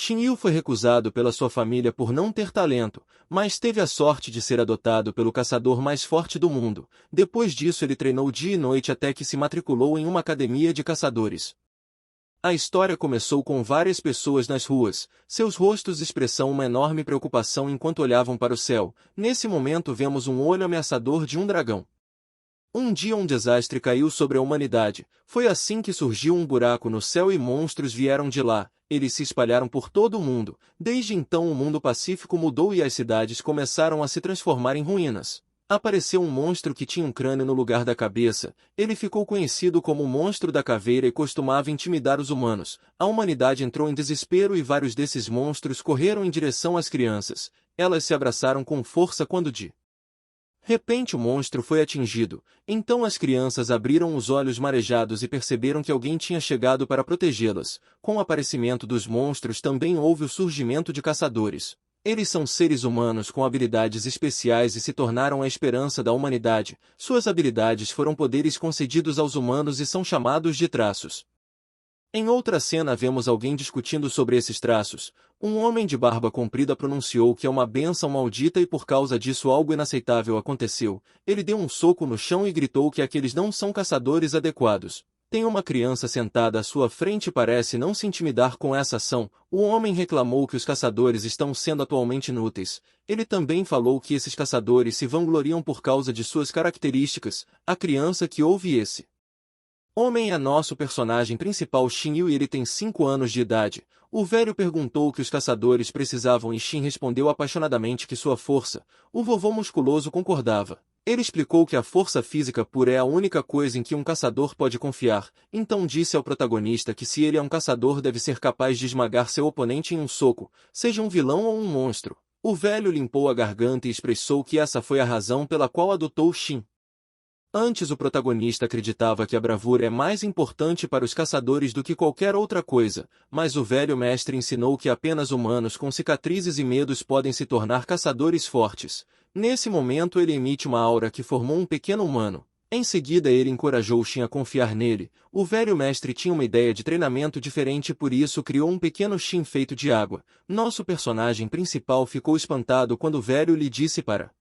Shin Yu foi recusado pela sua família por não ter talento, mas teve a sorte de ser adotado pelo caçador mais forte do mundo. Depois disso ele treinou dia e noite até que se matriculou em uma academia de caçadores. A história começou com várias pessoas nas ruas, seus rostos expressam uma enorme preocupação enquanto olhavam para o céu. Nesse momento vemos um olho ameaçador de um dragão. Um dia um desastre caiu sobre a humanidade, foi assim que surgiu um buraco no céu e monstros vieram de lá, eles se espalharam por todo o mundo. Desde então o mundo pacífico mudou e as cidades começaram a se transformar em ruínas. Apareceu um monstro que tinha um crânio no lugar da cabeça, ele ficou conhecido como o monstro da caveira e costumava intimidar os humanos. A humanidade entrou em desespero e vários desses monstros correram em direção às crianças, elas se abraçaram com força quando de repente o monstro foi atingido, então as crianças abriram os olhos marejados e perceberam que alguém tinha chegado para protegê-las. Com o aparecimento dos monstros também houve o surgimento de caçadores. Eles são seres humanos com habilidades especiais e se tornaram a esperança da humanidade. Suas habilidades foram poderes concedidos aos humanos e são chamados de traços. Em outra cena vemos alguém discutindo sobre esses traços. Um homem de barba comprida pronunciou que é uma bênção maldita e por causa disso algo inaceitável aconteceu. Ele deu um soco no chão e gritou que aqueles não são caçadores adequados. Tem uma criança sentada à sua frente e parece não se intimidar com essa ação. O homem reclamou que os caçadores estão sendo atualmente inúteis. Ele também falou que esses caçadores se vangloriam por causa de suas características. A criança que ouve esse homem é nosso personagem principal Shin Yu e ele tem 5 anos de idade. O velho perguntou o que os caçadores precisavam e Shin respondeu apaixonadamente que sua força. O vovô musculoso concordava. Ele explicou que a força física pura é a única coisa em que um caçador pode confiar, então disse ao protagonista que se ele é um caçador deve ser capaz de esmagar seu oponente em um soco, seja um vilão ou um monstro. O velho limpou a garganta e expressou que essa foi a razão pela qual adotou Shin. Antes o protagonista acreditava que a bravura é mais importante para os caçadores do que qualquer outra coisa, mas o velho mestre ensinou que apenas humanos com cicatrizes e medos podem se tornar caçadores fortes. Nesse momento ele emite uma aura que formou um pequeno humano. Em seguida ele encorajou Shin a confiar nele. O velho mestre tinha uma ideia de treinamento diferente e por isso criou um pequeno Shin feito de água. Nosso personagem principal ficou espantado quando o velho lhe disse para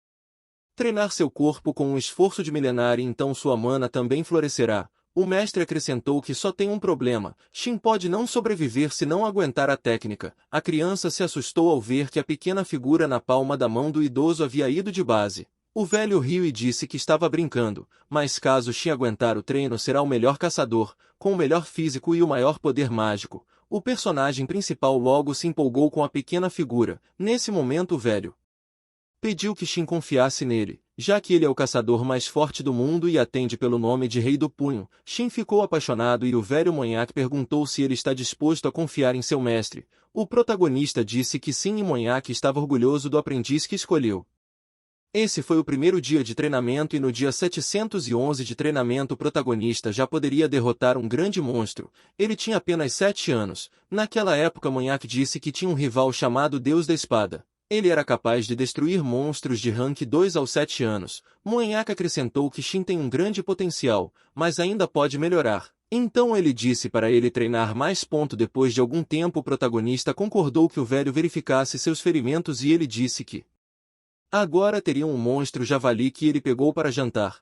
treinar seu corpo com um esforço de milenar e então sua mana também florescerá. O mestre acrescentou que só tem um problema, Shin pode não sobreviver se não aguentar a técnica. A criança se assustou ao ver que a pequena figura na palma da mão do idoso havia ido de base. O velho riu e disse que estava brincando, mas caso Shin aguentar o treino será o melhor caçador, com o melhor físico e o maior poder mágico. O personagem principal logo se empolgou com a pequena figura. Nesse momento o velho pediu que Shin confiasse nele, já que ele é o caçador mais forte do mundo e atende pelo nome de Rei do Punho. Shin ficou apaixonado e o velho Monhaque perguntou se ele está disposto a confiar em seu mestre. O protagonista disse que sim e Monhaque estava orgulhoso do aprendiz que escolheu. Esse foi o primeiro dia de treinamento e no dia 711 de treinamento o protagonista já poderia derrotar um grande monstro. Ele tinha apenas 7 anos. Naquela época Monhaque disse que tinha um rival chamado Deus da Espada. Ele era capaz de destruir monstros de rank 2 aos 7 anos. Monhaque acrescentou que Shin tem um grande potencial, mas ainda pode melhorar. Então ele disse para ele treinar mais. Depois de algum tempo o protagonista concordou que o velho verificasse seus ferimentos e ele disse que agora teria um monstro javali que ele pegou para jantar.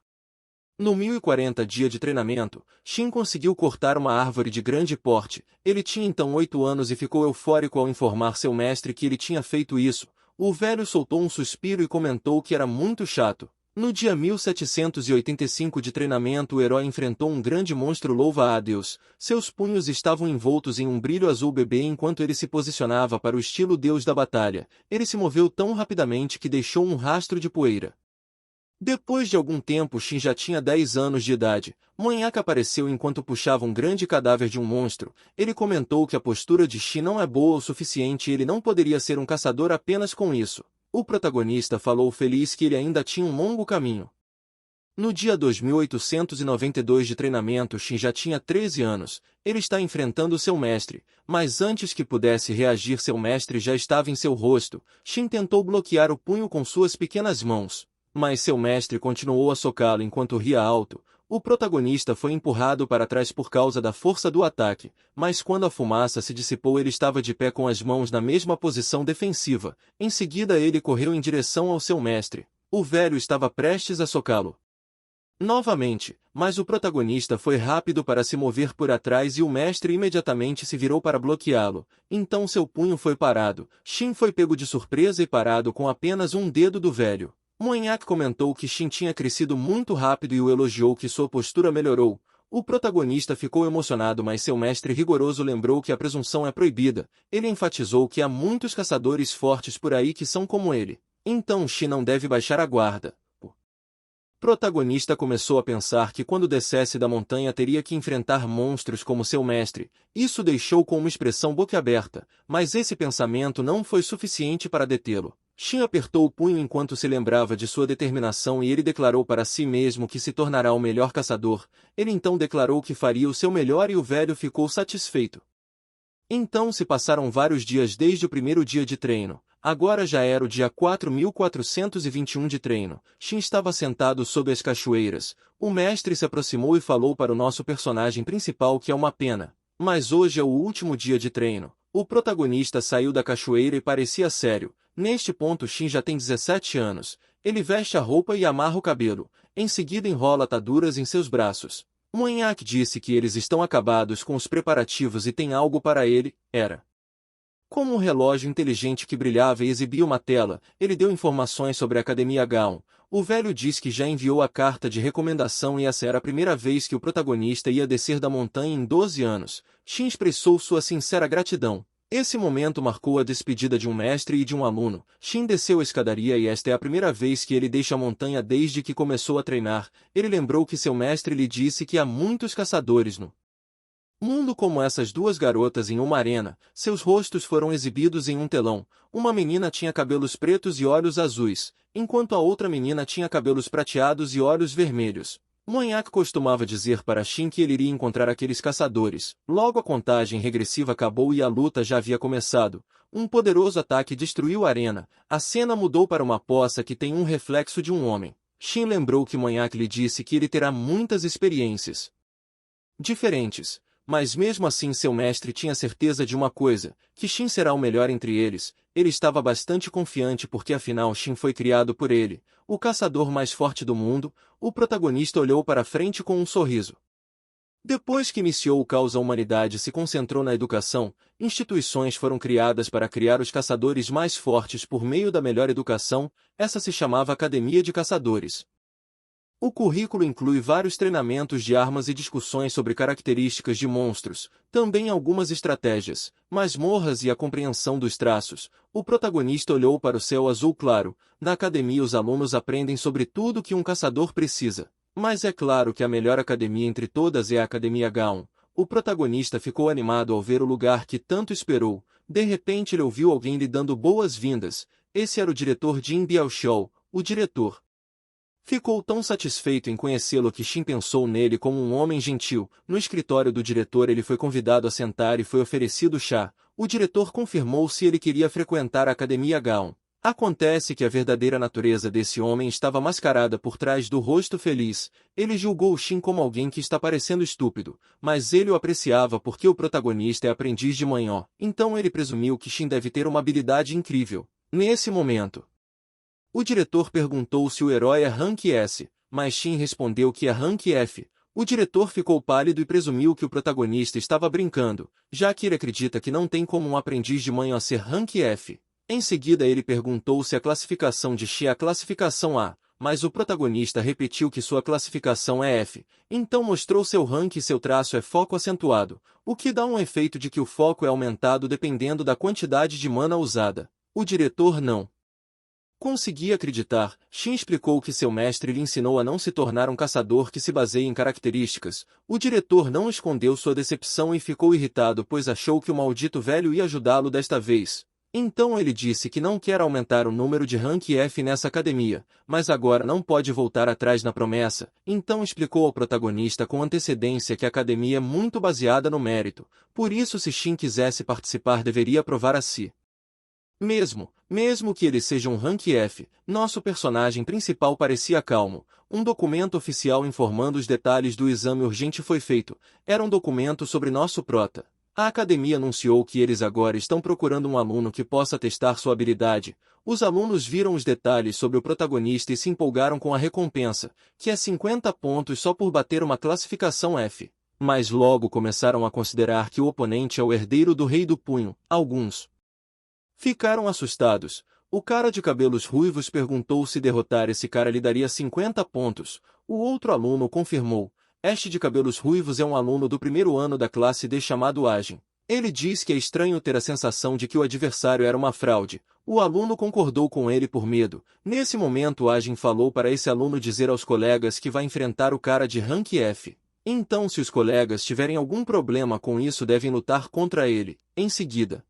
No 1040 dia de treinamento, Shin conseguiu cortar uma árvore de grande porte. Ele tinha então 8 anos e ficou eufórico ao informar seu mestre que ele tinha feito isso. O velho soltou um suspiro e comentou que era muito chato. No dia 1785 de treinamento o herói enfrentou um grande monstro. Louva a Deus. Seus punhos estavam envoltos em um brilho azul bebê enquanto ele se posicionava para o estilo Deus da Batalha. Ele se moveu tão rapidamente que deixou um rastro de poeira. Depois de algum tempo Shin já tinha 10 anos de idade. Monhaque apareceu enquanto puxava um grande cadáver de um monstro. Ele comentou que a postura de Shin não é boa o suficiente e ele não poderia ser um caçador apenas com isso. O protagonista falou feliz que ele ainda tinha um longo caminho. No dia 2892 de treinamento Shin já tinha 13 anos. Ele está enfrentando seu mestre, mas antes que pudesse reagir seu mestre já estava em seu rosto. Shin tentou bloquear o punho com suas pequenas mãos. Mas seu mestre continuou a socá-lo enquanto ria alto. O protagonista foi empurrado para trás por causa da força do ataque, mas quando a fumaça se dissipou ele estava de pé com as mãos na mesma posição defensiva. Em seguida ele correu em direção ao seu mestre. O velho estava prestes a socá-lo novamente, mas o protagonista foi rápido para se mover por atrás e o mestre imediatamente se virou para bloqueá-lo. Então seu punho foi parado. Shin foi pego de surpresa e parado com apenas um dedo do velho. Moenyak comentou que Shin tinha crescido muito rápido e o elogiou que sua postura melhorou. O protagonista ficou emocionado, mas seu mestre rigoroso lembrou que a presunção é proibida. Ele enfatizou que há muitos caçadores fortes por aí que são como ele. Então Shin não deve baixar a guarda. O protagonista começou a pensar que quando descesse da montanha teria que enfrentar monstros como seu mestre. Isso deixou com uma expressão boquiaberta, mas esse pensamento não foi suficiente para detê-lo. Shin apertou o punho enquanto se lembrava de sua determinação e ele declarou para si mesmo que se tornará o melhor caçador. Ele então declarou que faria o seu melhor e o velho ficou satisfeito. Então se passaram vários dias desde o primeiro dia de treino. Agora já era o dia 4421 de treino. Shin estava sentado sob as cachoeiras. O mestre se aproximou e falou para o nosso personagem principal que é uma pena. Mas hoje é o último dia de treino. O protagonista saiu da cachoeira e parecia sério. Neste ponto Shin já tem 17 anos. Ele veste a roupa e amarra o cabelo. Em seguida enrola ataduras em seus braços. Moenyak disse que eles estão acabados com os preparativos e tem algo para ele. Era como um relógio inteligente que brilhava e exibia uma tela. Ele deu informações sobre a Academia Gaon. O velho diz que já enviou a carta de recomendação e essa era a primeira vez que o protagonista ia descer da montanha em 12 anos. Shin expressou sua sincera gratidão. Esse momento marcou a despedida de um mestre e de um aluno. Shin desceu a escadaria e esta é a primeira vez que ele deixa a montanha desde que começou a treinar. Ele lembrou que seu mestre lhe disse que há muitos caçadores no mundo como essas duas garotas em uma arena. Seus rostos foram exibidos em um telão. Uma menina tinha cabelos pretos e olhos azuis, enquanto a outra menina tinha cabelos prateados e olhos vermelhos. Moenyak costumava dizer para Shin que ele iria encontrar aqueles caçadores. Logo a contagem regressiva acabou e a luta já havia começado. Um poderoso ataque destruiu a arena. A cena mudou para uma poça que tem um reflexo de um homem. Shin lembrou que Moenyak lhe disse que ele terá muitas experiências diferentes. Mas mesmo assim seu mestre tinha certeza de uma coisa, que Shin será o melhor entre eles. Ele estava bastante confiante porque afinal Shin foi criado por ele, o caçador mais forte do mundo. O protagonista olhou para frente com um sorriso. Depois que iniciou o caos a humanidade se concentrou na educação, instituições foram criadas para criar os caçadores mais fortes por meio da melhor educação, essa se chamava Academia de Caçadores. O currículo inclui vários treinamentos de armas e discussões sobre características de monstros, também algumas estratégias, masmorras e a compreensão dos traços. O protagonista olhou para o céu azul claro. Na academia os alunos aprendem sobre tudo que um caçador precisa. Mas é claro que a melhor academia entre todas é a Academia Gaon. O protagonista ficou animado ao ver o lugar que tanto esperou. De repente ele ouviu alguém lhe dando boas-vindas. Esse era o diretor Jin Biaoxiao, o diretor. Ficou tão satisfeito em conhecê-lo que Shin pensou nele como um homem gentil. No escritório do diretor ele foi convidado a sentar e foi oferecido chá. O diretor confirmou se ele queria frequentar a Academia Gaon. Acontece que a verdadeira natureza desse homem estava mascarada por trás do rosto feliz. Ele julgou Shin como alguém que está parecendo estúpido, mas ele o apreciava porque o protagonista é aprendiz de manhã. Então ele presumiu que Shin deve ter uma habilidade incrível. Nesse momento, o diretor perguntou se o herói é Rank S, mas Shin respondeu que é Rank F. O diretor ficou pálido e presumiu que o protagonista estava brincando, já que ele acredita que não tem como um aprendiz de manhã ser Rank F. Em seguida ele perguntou se a classificação de Shin é a classificação A, mas o protagonista repetiu que sua classificação é F. Então mostrou seu rank e seu traço é foco acentuado, o que dá um efeito de que o foco é aumentado dependendo da quantidade de mana usada. O diretor não conseguia acreditar. Shin explicou que seu mestre lhe ensinou a não se tornar um caçador que se baseia em características. O diretor não escondeu sua decepção e ficou irritado pois achou que o maldito velho ia ajudá-lo desta vez. Então ele disse que não quer aumentar o número de rank F nessa academia, mas agora não pode voltar atrás na promessa. Então explicou ao protagonista com antecedência que a academia é muito baseada no mérito. Por isso se Shin quisesse participar deveria provar a si Mesmo que ele seja um rank F, nosso personagem principal parecia calmo. Um documento oficial informando os detalhes do exame urgente foi feito. Era um documento sobre nosso prota. A academia anunciou que eles agora estão procurando um aluno que possa testar sua habilidade. Os alunos viram os detalhes sobre o protagonista e se empolgaram com a recompensa, que é 50 pontos só por bater uma classificação F. Mas logo começaram a considerar que o oponente é o herdeiro do Rei do Punho. Alguns ficaram assustados. O cara de cabelos ruivos perguntou se derrotar esse cara lhe daria 50 pontos. O outro aluno confirmou. Este de cabelos ruivos é um aluno do primeiro ano da classe D chamado Ajin. Ele diz que é estranho ter a sensação de que o adversário era uma fraude. O aluno concordou com ele por medo. Nesse momento Ajin falou para esse aluno dizer aos colegas que vai enfrentar o cara de rank F. Então se os colegas tiverem algum problema com isso devem lutar contra ele. Em seguida,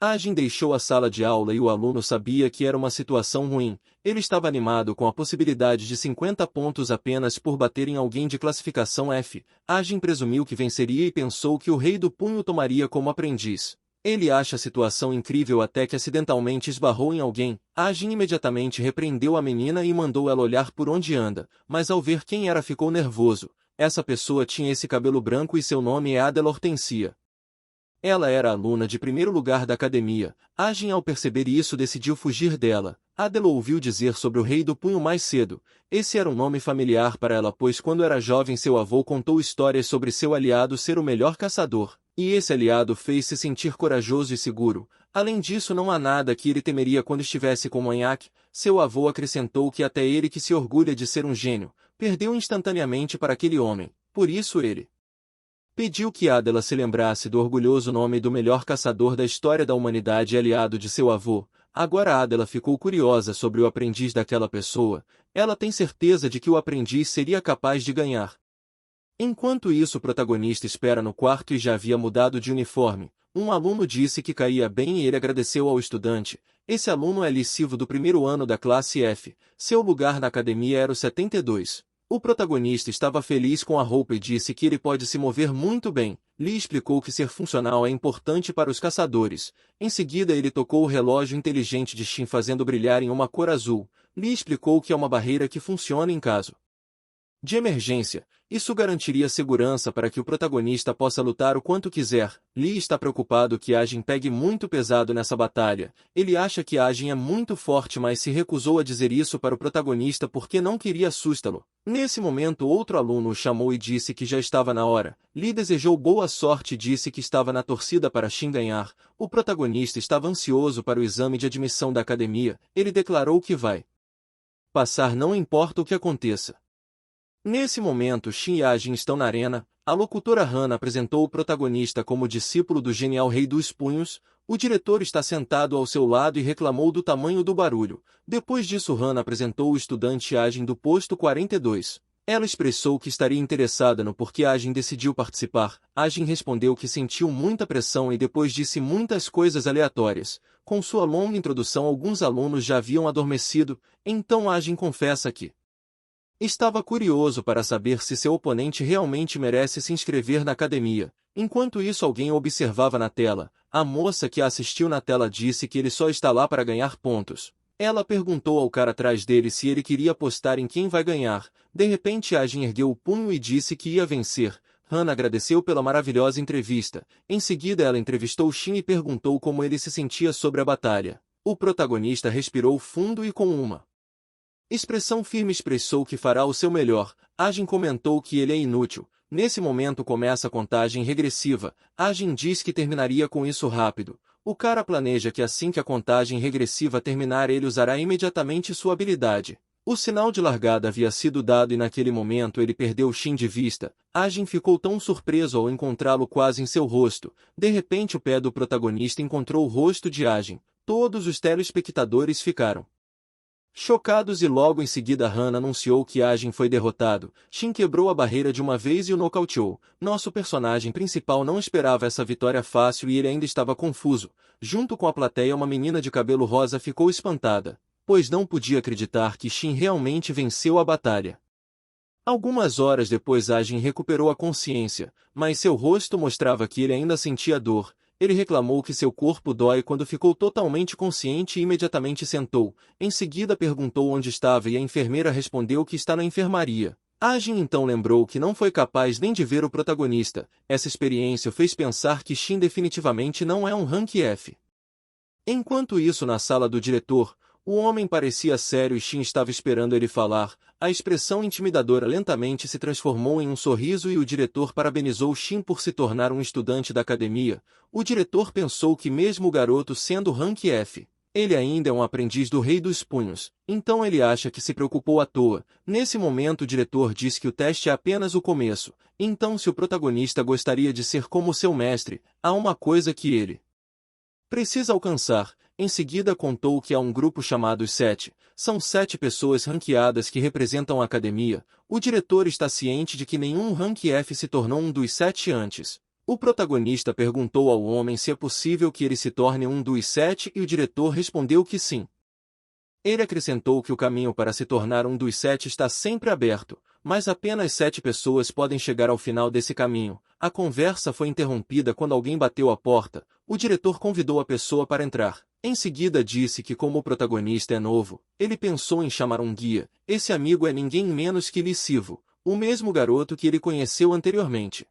Ajin deixou a sala de aula e o aluno sabia que era uma situação ruim. Ele estava animado com a possibilidade de 50 pontos apenas por bater em alguém de classificação F. Ajin presumiu que venceria e pensou que o Rei do Punho tomaria como aprendiz. Ele acha a situação incrível até que acidentalmente esbarrou em alguém. Ajin imediatamente repreendeu a menina e mandou ela olhar por onde anda, mas ao ver quem era ficou nervoso. Essa pessoa tinha esse cabelo branco e seu nome é Adela Hortensia. Ela era aluna de primeiro lugar da academia. Ajin, ao perceber isso, decidiu fugir dela. Adela ouviu dizer sobre o Rei do Punho mais cedo. Esse era um nome familiar para ela, pois quando era jovem seu avô contou histórias sobre seu aliado ser o melhor caçador. E esse aliado fez-se sentir corajoso e seguro. Além disso, não há nada que ele temeria quando estivesse com Manyak. Seu avô acrescentou que até ele, que se orgulha de ser um gênio, perdeu instantaneamente para aquele homem. Por isso ele pediu que Adela se lembrasse do orgulhoso nome do melhor caçador da história da humanidade e aliado de seu avô. Agora Adela ficou curiosa sobre o aprendiz daquela pessoa. Ela tem certeza de que o aprendiz seria capaz de ganhar. Enquanto isso, o protagonista espera no quarto e já havia mudado de uniforme. Um aluno disse que caía bem e ele agradeceu ao estudante. Esse aluno é lissivo do primeiro ano da classe F. Seu lugar na academia era o 72. O protagonista estava feliz com a roupa e disse que ele pode se mover muito bem. Lhe explicou que ser funcional é importante para os caçadores. Em seguida ele tocou o relógio inteligente de Shin fazendo brilhar em uma cor azul. Lhe explicou que é uma barreira que funciona em caso de emergência. Isso garantiria segurança para que o protagonista possa lutar o quanto quiser. Lee está preocupado que Ajin pegue muito pesado nessa batalha. Ele acha que Ajin é muito forte, mas se recusou a dizer isso para o protagonista porque não queria assustá-lo. Nesse momento, outro aluno o chamou e disse que já estava na hora. Lee desejou boa sorte e disse que estava na torcida para Shin ganhar. O protagonista estava ansioso para o exame de admissão da academia. Ele declarou que vai passar não importa o que aconteça. Nesse momento, Shin e Ajin estão na arena. A locutora Hana apresentou o protagonista como discípulo do genial Rei dos Punhos. O diretor está sentado ao seu lado e reclamou do tamanho do barulho. Depois disso, Hana apresentou o estudante Ajin do posto 42. Ela expressou que estaria interessada no porquê Ajin decidiu participar. Ajin respondeu que sentiu muita pressão e depois disse muitas coisas aleatórias. Com sua longa introdução, alguns alunos já haviam adormecido, então Ajin confessa que estava curioso para saber se seu oponente realmente merece se inscrever na academia. Enquanto isso, alguém o observava na tela. A moça que a assistiu na tela disse que ele só está lá para ganhar pontos. Ela perguntou ao cara atrás dele se ele queria apostar em quem vai ganhar. De repente, Ajin ergueu o punho e disse que ia vencer. Hana agradeceu pela maravilhosa entrevista. Em seguida, ela entrevistou Shin e perguntou como ele se sentia sobre a batalha. O protagonista respirou fundo e com uma expressão firme expressou que fará o seu melhor. Ajin comentou que ele é inútil. Nesse momento começa a contagem regressiva. Ajin diz que terminaria com isso rápido. O cara planeja que assim que a contagem regressiva terminar ele usará imediatamente sua habilidade. O sinal de largada havia sido dado e naquele momento ele perdeu Shin de vista. Ajin ficou tão surpreso ao encontrá-lo quase em seu rosto. De repente o pé do protagonista encontrou o rosto de Ajin. Todos os telespectadores ficaram chocados e logo em seguida Hana anunciou que Ajin foi derrotado. Shin quebrou a barreira de uma vez e o nocauteou. Nosso personagem principal não esperava essa vitória fácil e ele ainda estava confuso. Junto com a plateia, uma menina de cabelo rosa ficou espantada, pois não podia acreditar que Shin realmente venceu a batalha. Algumas horas depois Ajin recuperou a consciência, mas seu rosto mostrava que ele ainda sentia dor. Ele reclamou que seu corpo dói quando ficou totalmente consciente e imediatamente sentou. Em seguida perguntou onde estava e a enfermeira respondeu que está na enfermaria. Ajin então lembrou que não foi capaz nem de ver o protagonista. Essa experiência o fez pensar que Shin definitivamente não é um Rank F. Enquanto isso, na sala do diretor, o homem parecia sério e Shin estava esperando ele falar. A expressão intimidadora lentamente se transformou em um sorriso e o diretor parabenizou Shin por se tornar um estudante da academia. O diretor pensou que mesmo o garoto sendo Rank F, ele ainda é um aprendiz do Rei dos Punhos, então ele acha que se preocupou à toa. Nesse momento o diretor diz que o teste é apenas o começo, então se o protagonista gostaria de ser como seu mestre, há uma coisa que ele precisa alcançar. Em seguida contou que há um grupo chamado os Sete. São 7 pessoas ranqueadas que representam a academia. O diretor está ciente de que nenhum Rank F se tornou um dos 7 antes. O protagonista perguntou ao homem se é possível que ele se torne um dos 7 e o diretor respondeu que sim. Ele acrescentou que o caminho para se tornar um dos 7 está sempre aberto, mas apenas 7 pessoas podem chegar ao final desse caminho. A conversa foi interrompida quando alguém bateu à porta. O diretor convidou a pessoa para entrar. Em seguida disse que como o protagonista é novo, ele pensou em chamar um guia. Esse amigo é ninguém menos que Lee Sivo, o mesmo garoto que ele conheceu anteriormente.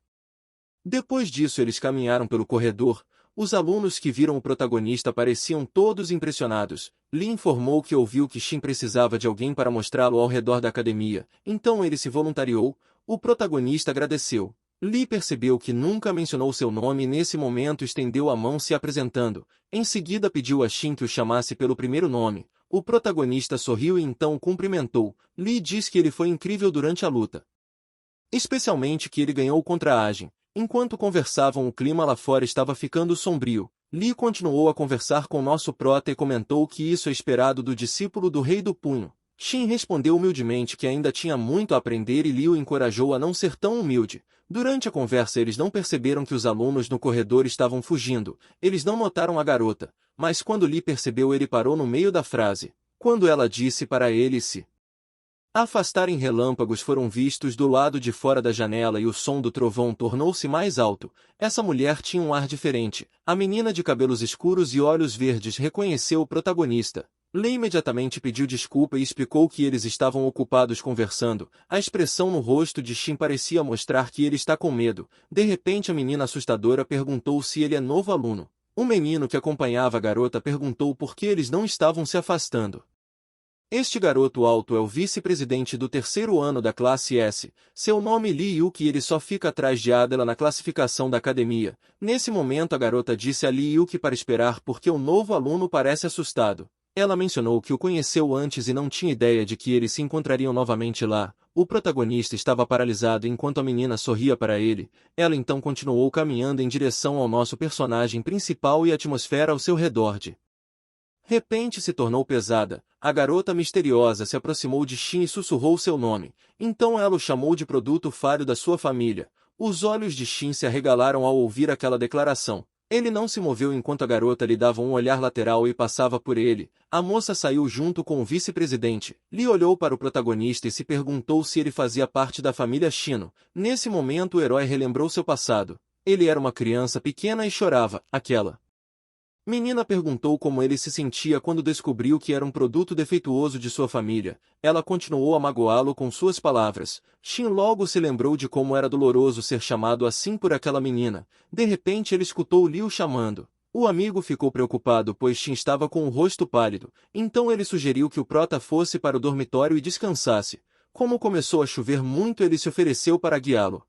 Depois disso eles caminharam pelo corredor. Os alunos que viram o protagonista pareciam todos impressionados. Lee informou que ouviu que Shin precisava de alguém para mostrá-lo ao redor da academia, então ele se voluntariou. O protagonista agradeceu. Lee percebeu que nunca mencionou seu nome e nesse momento estendeu a mão se apresentando. Em seguida pediu a Shin que o chamasse pelo primeiro nome. O protagonista sorriu e então o cumprimentou. Lee diz que ele foi incrível durante a luta, especialmente que ele ganhou contra Ajin. Enquanto conversavam, o clima lá fora estava ficando sombrio. Lee continuou a conversar com nosso prota e comentou que isso é esperado do discípulo do Rei do Punho. Shin respondeu humildemente que ainda tinha muito a aprender e Lee o encorajou a não ser tão humilde. Durante a conversa eles não perceberam que os alunos no corredor estavam fugindo. Eles não notaram a garota, mas quando Lee percebeu ele parou no meio da frase. Quando ela disse para ele se afastarem, relâmpagos foram vistos do lado de fora da janela e o som do trovão tornou-se mais alto. Essa mulher tinha um ar diferente. A menina de cabelos escuros e olhos verdes reconheceu o protagonista. Lee imediatamente pediu desculpa e explicou que eles estavam ocupados conversando. A expressão no rosto de Shin parecia mostrar que ele está com medo. De repente a menina assustadora perguntou se ele é novo aluno. O menino que acompanhava a garota perguntou por que eles não estavam se afastando. Este garoto alto é o vice-presidente do 3º ano da classe S. Seu nome Lee Yuki e ele só fica atrás de Adela na classificação da academia. Nesse momento a garota disse a Lee Yuki para esperar porque o novo aluno parece assustado. Ela mencionou que o conheceu antes e não tinha ideia de que eles se encontrariam novamente lá. O protagonista estava paralisado enquanto a menina sorria para ele. Ela então continuou caminhando em direção ao nosso personagem principal e a atmosfera ao seu redor de repente se tornou pesada. A garota misteriosa se aproximou de Shin e sussurrou seu nome. Então ela o chamou de produto falho da sua família. Os olhos de Shin se arregalaram ao ouvir aquela declaração. Ele não se moveu enquanto a garota lhe dava um olhar lateral e passava por ele. A moça saiu junto com o vice-presidente. Lee olhou para o protagonista e se perguntou se ele fazia parte da família Shino. Nesse momento o herói relembrou seu passado. Ele era uma criança pequena e chorava. Aquela menina perguntou como ele se sentia quando descobriu que era um produto defeituoso de sua família. Ela continuou a magoá-lo com suas palavras. Shin logo se lembrou de como era doloroso ser chamado assim por aquela menina. De repente ele escutou Lee o chamando. O amigo ficou preocupado pois Shin estava com o rosto pálido. Então ele sugeriu que o prota fosse para o dormitório e descansasse. Como começou a chover muito, ele se ofereceu para guiá-lo.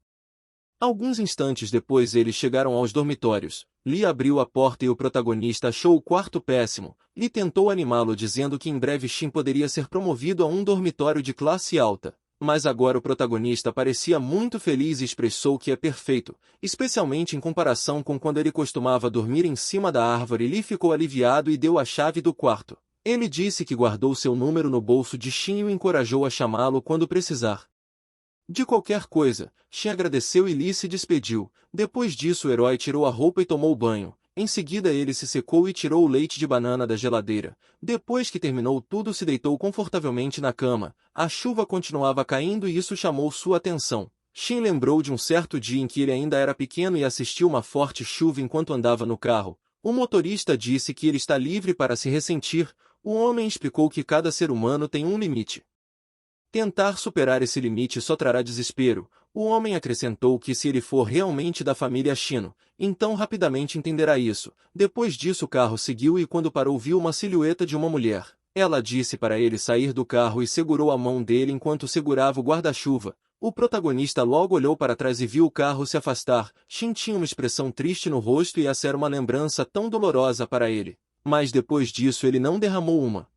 Alguns instantes depois eles chegaram aos dormitórios. Lee abriu a porta e o protagonista achou o quarto péssimo. Lee tentou animá-lo dizendo que em breve Shin poderia ser promovido a um dormitório de classe alta. Mas agora o protagonista parecia muito feliz e expressou que é perfeito, especialmente em comparação com quando ele costumava dormir em cima da árvore. Lee ficou aliviado e deu a chave do quarto. Ele disse que guardou seu número no bolso de Shin e o encorajou a chamá-lo quando precisar de qualquer coisa. Shin agradeceu e Lee se despediu. Depois disso o herói tirou a roupa e tomou banho. Em seguida ele se secou e tirou o leite de banana da geladeira. Depois que terminou tudo se deitou confortavelmente na cama. A chuva continuava caindo e isso chamou sua atenção. Shin lembrou de um certo dia em que ele ainda era pequeno e assistiu uma forte chuva enquanto andava no carro. O motorista disse que ele está livre para se ressentir. O homem explicou que cada ser humano tem um limite. Tentar superar esse limite só trará desespero. O homem acrescentou que se ele for realmente da família Shino, então rapidamente entenderá isso. Depois disso o carro seguiu e quando parou viu uma silhueta de uma mulher. Ela disse para ele sair do carro e segurou a mão dele enquanto segurava o guarda-chuva. O protagonista logo olhou para trás e viu o carro se afastar. Shin tinha uma expressão triste no rosto e essa era uma lembrança tão dolorosa para ele. Mas depois disso ele não derramou uma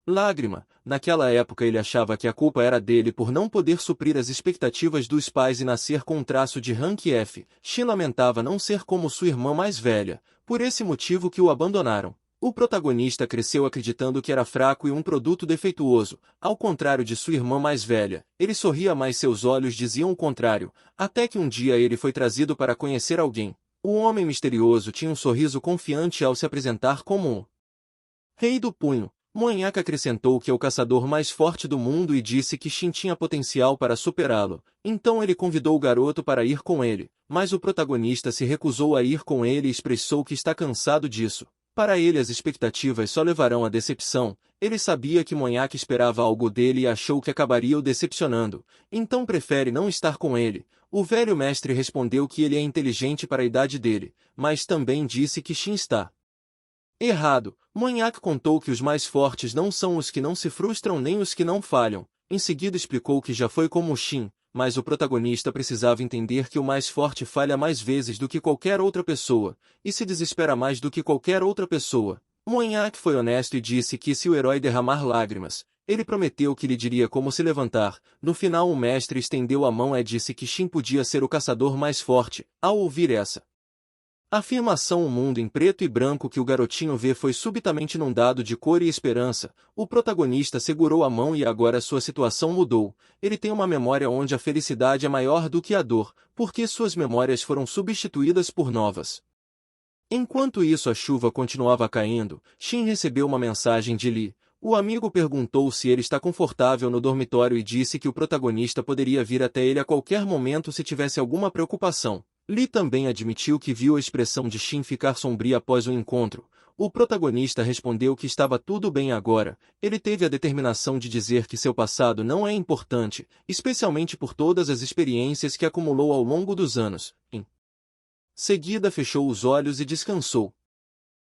lágrima. Naquela época ele achava que a culpa era dele por não poder suprir as expectativas dos pais e nascer com um traço de rank F. Shin lamentava não ser como sua irmã mais velha, por esse motivo que o abandonaram. O protagonista cresceu acreditando que era fraco e um produto defeituoso, ao contrário de sua irmã mais velha. Ele sorria mas seus olhos diziam o contrário, até que um dia ele foi trazido para conhecer alguém. O homem misterioso tinha um sorriso confiante ao se apresentar como o Rei do Punho. Monhaque acrescentou que é o caçador mais forte do mundo e disse que Shin tinha potencial para superá-lo. Então ele convidou o garoto para ir com ele, mas o protagonista se recusou a ir com ele e expressou que está cansado disso. Para ele as expectativas só levarão à decepção. Ele sabia que Monhaque esperava algo dele e achou que acabaria o decepcionando. Então prefere não estar com ele. O velho mestre respondeu que ele é inteligente para a idade dele, mas também disse que Shin está errado. Monhaque contou que os mais fortes não são os que não se frustram nem os que não falham. Em seguida explicou que já foi como Shin, mas o protagonista precisava entender que o mais forte falha mais vezes do que qualquer outra pessoa, e se desespera mais do que qualquer outra pessoa. Monhaque foi honesto e disse que se o herói derramar lágrimas, ele prometeu que lhe diria como se levantar. No final o mestre estendeu a mão e disse que Shin podia ser o caçador mais forte. Ao ouvir essa afirmação, o mundo em preto e branco que o garotinho vê foi subitamente inundado de cor e esperança. O protagonista segurou a mão e agora sua situação mudou. Ele tem uma memória onde a felicidade é maior do que a dor, porque suas memórias foram substituídas por novas. Enquanto isso a chuva continuava caindo, Shin recebeu uma mensagem de Lee. O amigo perguntou se ele está confortável no dormitório e disse que o protagonista poderia vir até ele a qualquer momento se tivesse alguma preocupação. Lee também admitiu que viu a expressão de Shin ficar sombria após o encontro. O protagonista respondeu que estava tudo bem agora. Ele teve a determinação de dizer que seu passado não é importante, especialmente por todas as experiências que acumulou ao longo dos anos. Em seguida fechou os olhos e descansou.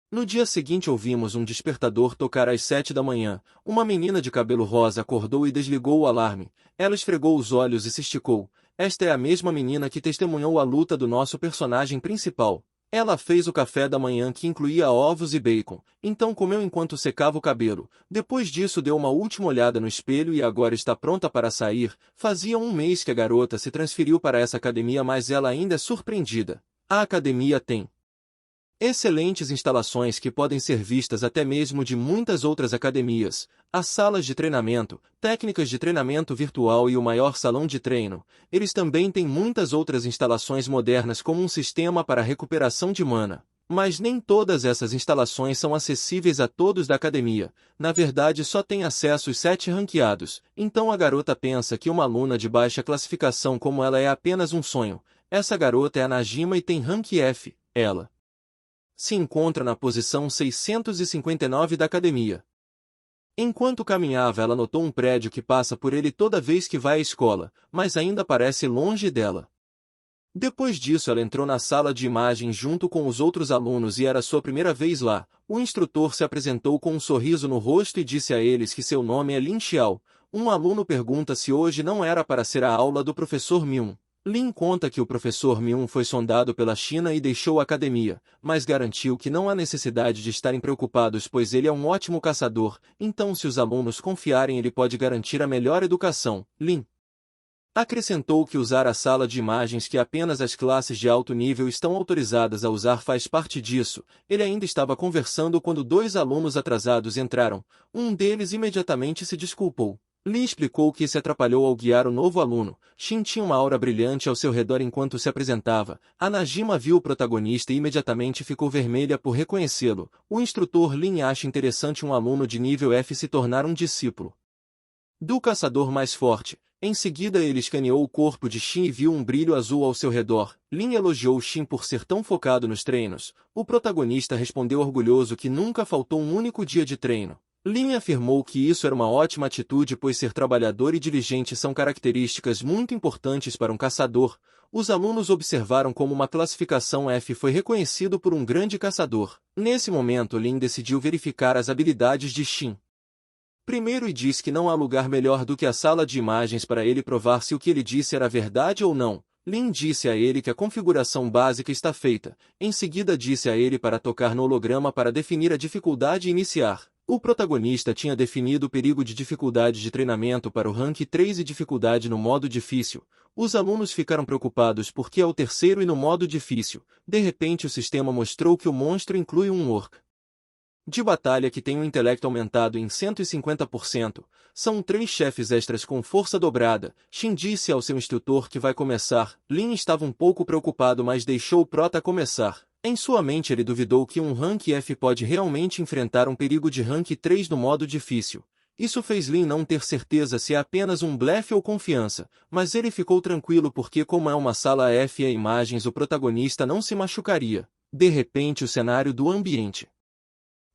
No dia seguinte ouvimos um despertador tocar às 7 da manhã. Uma menina de cabelo rosa acordou e desligou o alarme. Ela esfregou os olhos e se esticou. Esta é a mesma menina que testemunhou a luta do nosso personagem principal. Ela fez o café da manhã que incluía ovos e bacon, então comeu enquanto secava o cabelo. Depois disso deu uma última olhada no espelho e agora está pronta para sair. Fazia um mês que a garota se transferiu para essa academia, mas ela ainda é surpreendida. A academia tem excelentes instalações que podem ser vistas até mesmo de muitas outras academias. Há salas de treinamento, técnicas de treinamento virtual e o maior salão de treino. Eles também têm muitas outras instalações modernas como um sistema para recuperação de mana. Mas nem todas essas instalações são acessíveis a todos da academia. Na verdade só tem acesso os 7 ranqueados. Então a garota pensa que uma aluna de baixa classificação como ela é apenas um sonho. Essa garota é a Najima e tem rank F. Ela se encontra na posição 659 da academia. Enquanto caminhava, ela notou um prédio que passa por ele toda vez que vai à escola, mas ainda parece longe dela. Depois disso, ela entrou na sala de imagens junto com os outros alunos e era sua primeira vez lá. O instrutor se apresentou com um sorriso no rosto e disse a eles que seu nome é Lin Xiao. Um aluno pergunta se hoje não era para ser a aula do professor Myung. Lin conta que o professor Myung foi sondado pela China e deixou a academia, mas garantiu que não há necessidade de estarem preocupados pois ele é um ótimo caçador, então se os alunos confiarem ele pode garantir a melhor educação. Lin acrescentou que usar a sala de imagens que apenas as classes de alto nível estão autorizadas a usar faz parte disso. Ele ainda estava conversando quando 2 alunos atrasados entraram. Um deles imediatamente se desculpou. Lee explicou que se atrapalhou ao guiar o novo aluno. Shin tinha uma aura brilhante ao seu redor enquanto se apresentava. A Najima viu o protagonista e imediatamente ficou vermelha por reconhecê-lo. O instrutor Lin acha interessante um aluno de nível F se tornar um discípulo do caçador mais forte. Em seguida ele escaneou o corpo de Shin e viu um brilho azul ao seu redor. Lin elogiou Shin por ser tão focado nos treinos. O protagonista respondeu orgulhoso que nunca faltou um único dia de treino. Lin afirmou que isso era uma ótima atitude, pois ser trabalhador e diligente são características muito importantes para um caçador. Os alunos observaram como uma classificação F foi reconhecido por um grande caçador. Nesse momento Lin decidiu verificar as habilidades de Shin. Primeiro e disse que não há lugar melhor do que a sala de imagens para ele provar se o que ele disse era verdade ou não. Lin disse a ele que a configuração básica está feita. Em seguida disse a ele para tocar no holograma para definir a dificuldade e iniciar. O protagonista tinha definido o perigo de dificuldade de treinamento para o rank 3 e dificuldade no modo difícil. Os alunos ficaram preocupados porque é o terceiro e no modo difícil. De repente o sistema mostrou que o monstro inclui um orc de batalha que tem um intelecto aumentado em 150%. São 3 chefes extras com força dobrada. Shin disse ao seu instrutor que vai começar. Lin estava um pouco preocupado, mas deixou o prota começar. Em sua mente ele duvidou que um rank F pode realmente enfrentar um perigo de rank 3 no modo difícil. Isso fez Lin não ter certeza se é apenas um blefe ou confiança, mas ele ficou tranquilo porque, como é uma sala F e imagens, o protagonista não se machucaria. De repente o cenário do ambiente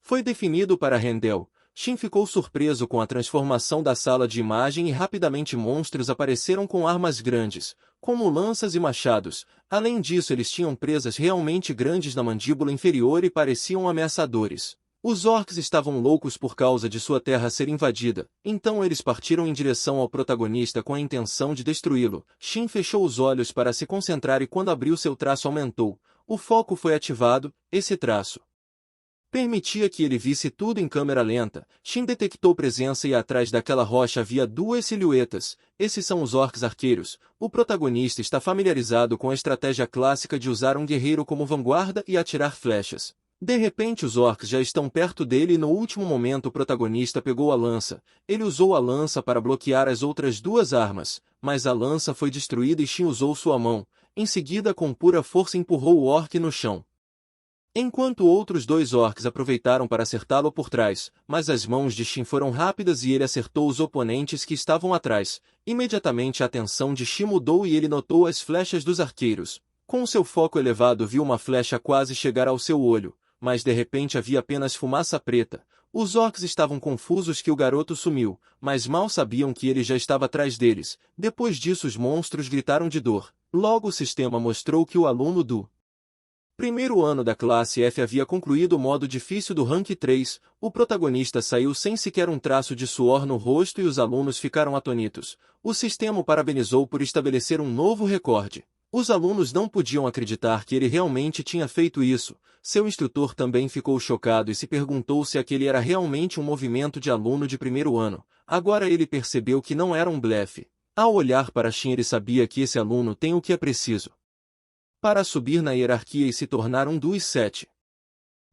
foi definido para Rendel. Shin ficou surpreso com a transformação da sala de imagem e rapidamente monstros apareceram com armas grandes, como lanças e machados. Além disso, eles tinham presas realmente grandes na mandíbula inferior e pareciam ameaçadores. Os orcs estavam loucos por causa de sua terra ser invadida, então eles partiram em direção ao protagonista com a intenção de destruí-lo. Shin fechou os olhos para se concentrar e quando abriu seu traço aumentou. O foco foi ativado. Esse traço permitia que ele visse tudo em câmera lenta. Shin detectou presença e atrás daquela rocha havia 2 silhuetas. Esses são os orcs arqueiros. O protagonista está familiarizado com a estratégia clássica de usar um guerreiro como vanguarda e atirar flechas. De repente os orcs já estão perto dele e no último momento o protagonista pegou a lança. Ele usou a lança para bloquear as outras 2 armas, mas a lança foi destruída e Shin usou sua mão. Em seguida, com pura força empurrou o orc no chão. Enquanto outros 2 orcs aproveitaram para acertá-lo por trás, mas as mãos de Shin foram rápidas e ele acertou os oponentes que estavam atrás. Imediatamente a atenção de Shin mudou e ele notou as flechas dos arqueiros. Com seu foco elevado viu uma flecha quase chegar ao seu olho, mas de repente havia apenas fumaça preta. Os orcs estavam confusos que o garoto sumiu, mas mal sabiam que ele já estava atrás deles. Depois disso os monstros gritaram de dor. Logo o sistema mostrou que o aluno do primeiro ano da classe F havia concluído o modo difícil do rank 3, o protagonista saiu sem sequer um traço de suor no rosto e os alunos ficaram atônitos. O sistema o parabenizou por estabelecer um novo recorde. Os alunos não podiam acreditar que ele realmente tinha feito isso. Seu instrutor também ficou chocado e se perguntou se aquele era realmente um movimento de aluno de primeiro ano. Agora ele percebeu que não era um blefe. Ao olhar para Shin ele sabia que esse aluno tem o que é preciso para subir na hierarquia e se tornar um dos 7.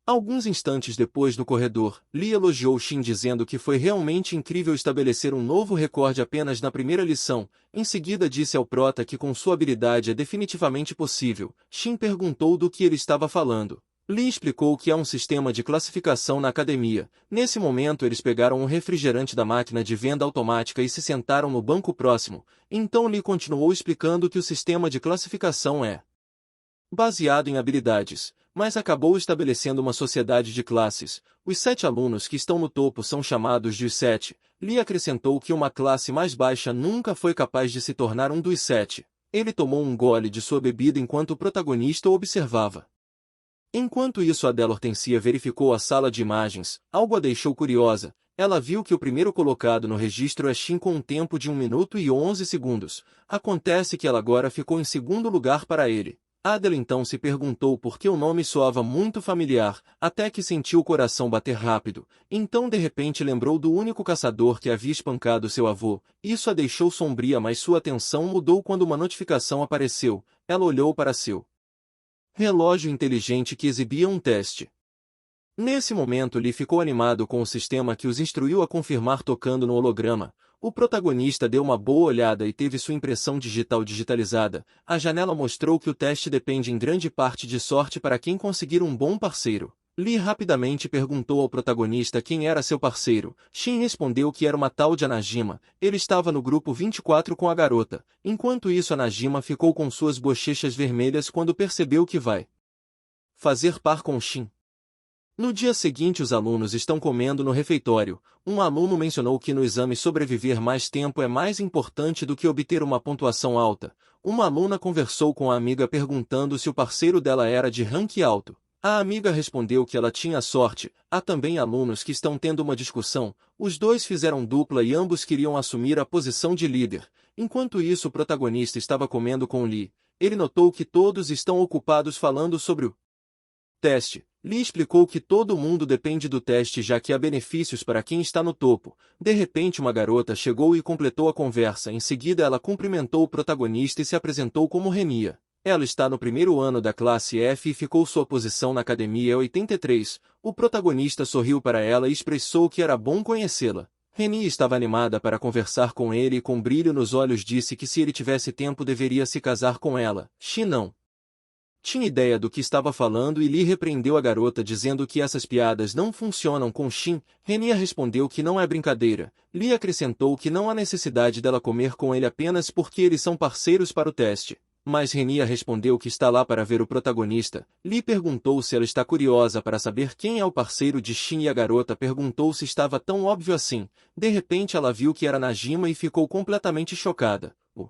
Alguns instantes depois no corredor, Lee elogiou Shin dizendo que foi realmente incrível estabelecer um novo recorde apenas na primeira lição. Em seguida disse ao prota que com sua habilidade é definitivamente possível. Shin perguntou do que ele estava falando. Lee explicou que há um sistema de classificação na academia. Nesse momento eles pegaram um refrigerante da máquina de venda automática e se sentaram no banco próximo. Então Lee continuou explicando que o sistema de classificação é baseado em habilidades, mas acabou estabelecendo uma sociedade de classes. Os 7 alunos que estão no topo são chamados de os 7. Lee acrescentou que uma classe mais baixa nunca foi capaz de se tornar um dos 7. Ele tomou um gole de sua bebida enquanto o protagonista o observava. Enquanto isso, Adele Hortensia verificou a sala de imagens. Algo a deixou curiosa. Ela viu que o primeiro colocado no registro é Shin com um tempo de 1 minuto e 11 segundos. Acontece que ela agora ficou em segundo lugar para ele. Adele então se perguntou por que o nome soava muito familiar, até que sentiu o coração bater rápido. Então de repente lembrou do único caçador que havia espancado seu avô. Isso a deixou sombria, mas sua atenção mudou quando uma notificação apareceu. Ela olhou para seu relógio inteligente que exibia um teste. Nesse momento Lee ficou animado com o sistema que os instruiu a confirmar tocando no holograma. O protagonista deu uma boa olhada e teve sua impressão digital digitalizada. A janela mostrou que o teste depende em grande parte de sorte para quem conseguir um bom parceiro. Lee rapidamente perguntou ao protagonista quem era seu parceiro. Shin respondeu que era uma tal de Anajima. Ele estava no grupo 24 com a garota. Enquanto isso, Anajima ficou com suas bochechas vermelhas quando percebeu que vai fazer par com Shin. No dia seguinte, os alunos estão comendo no refeitório. Um aluno mencionou que no exame sobreviver mais tempo é mais importante do que obter uma pontuação alta. Uma aluna conversou com a amiga perguntando se o parceiro dela era de rank alto. A amiga respondeu que ela tinha sorte. Há também alunos que estão tendo uma discussão. Os dois fizeram dupla e ambos queriam assumir a posição de líder. Enquanto isso, o protagonista estava comendo com Lee. Ele notou que todos estão ocupados falando sobre o teste. Lee explicou que todo mundo depende do teste, já que há benefícios para quem está no topo. De repente, uma garota chegou e completou a conversa. Em seguida, ela cumprimentou o protagonista e se apresentou como Renia. Ela está no primeiro ano da classe F e ficou sua posição na academia é 83. O protagonista sorriu para ela e expressou que era bom conhecê-la. Renia estava animada para conversar com ele e com brilho nos olhos disse que se ele tivesse tempo deveria se casar com ela. Shin não tinha ideia do que estava falando e Lee repreendeu a garota dizendo que essas piadas não funcionam com Shin. Renia respondeu que não é brincadeira. Lee acrescentou que não há necessidade dela comer com ele apenas porque eles são parceiros para o teste. Mas Renia respondeu que está lá para ver o protagonista. Lee perguntou se ela está curiosa para saber quem é o parceiro de Shin e a garota perguntou se estava tão óbvio assim. De repente ela viu que era Najima e ficou completamente chocada. O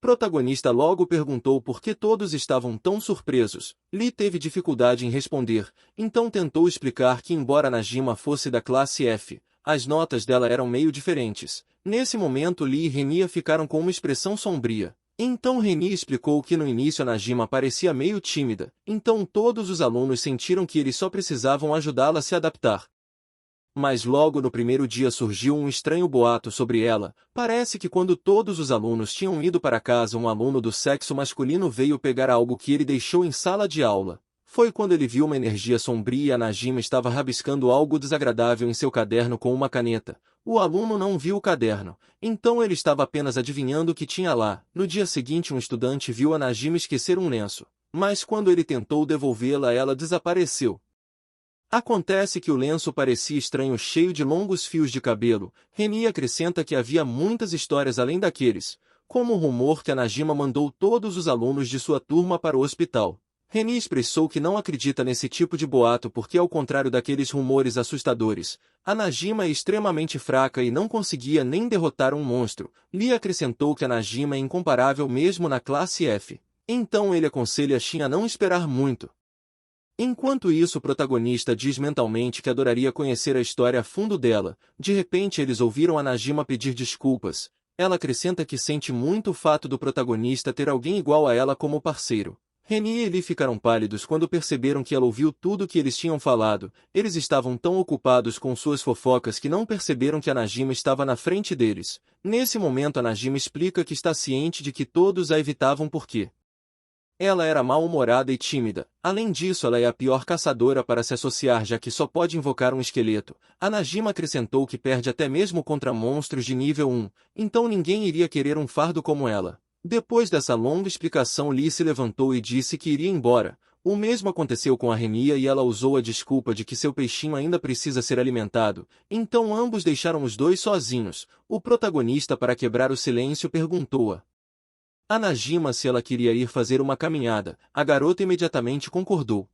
protagonista logo perguntou por que todos estavam tão surpresos. Lee teve dificuldade em responder, então tentou explicar que embora Najima fosse da classe F, as notas dela eram meio diferentes. Nesse momento Lee e Renia ficaram com uma expressão sombria. Então Renia explicou que no início a Najima parecia meio tímida, então todos os alunos sentiram que eles só precisavam ajudá-la a se adaptar. Mas logo no primeiro dia surgiu um estranho boato sobre ela. Parece que quando todos os alunos tinham ido para casa, um aluno do sexo masculino veio pegar algo que ele deixou em sala de aula. Foi quando ele viu uma energia sombria e a Najima estava rabiscando algo desagradável em seu caderno com uma caneta. O aluno não viu o caderno, então ele estava apenas adivinhando o que tinha lá. No dia seguinte, um estudante viu a Najima esquecer um lenço, mas quando ele tentou devolvê-la, ela desapareceu. Acontece que o lenço parecia estranho, cheio de longos fios de cabelo. Renia acrescenta que havia muitas histórias além daqueles, como o rumor que a Najima mandou todos os alunos de sua turma para o hospital. Renia expressou que não acredita nesse tipo de boato porque, ao contrário daqueles rumores assustadores, a Najima é extremamente fraca e não conseguia nem derrotar um monstro. Lee acrescentou que a Najima é incomparável mesmo na classe F. Então ele aconselha Shin a não esperar muito. Enquanto isso, o protagonista diz mentalmente que adoraria conhecer a história a fundo dela. De repente eles ouviram a Najima pedir desculpas. Ela acrescenta que sente muito o fato do protagonista ter alguém igual a ela como parceiro. Renia e Lee ficaram pálidos quando perceberam que ela ouviu tudo o que eles tinham falado. Eles estavam tão ocupados com suas fofocas que não perceberam que a Najima estava na frente deles. Nesse momento a Najima explica que está ciente de que todos a evitavam porque ela era mal-humorada e tímida. Além disso, ela é a pior caçadora para se associar, já que só pode invocar um esqueleto. A Najima acrescentou que perde até mesmo contra monstros de nível 1, então ninguém iria querer um fardo como ela. Depois dessa longa explicação, Lee se levantou e disse que iria embora. O mesmo aconteceu com a Renia e ela usou a desculpa de que seu peixinho ainda precisa ser alimentado. Então ambos deixaram os dois sozinhos. O protagonista, para quebrar o silêncio, perguntou a Najima se ela queria ir fazer uma caminhada. A garota imediatamente concordou.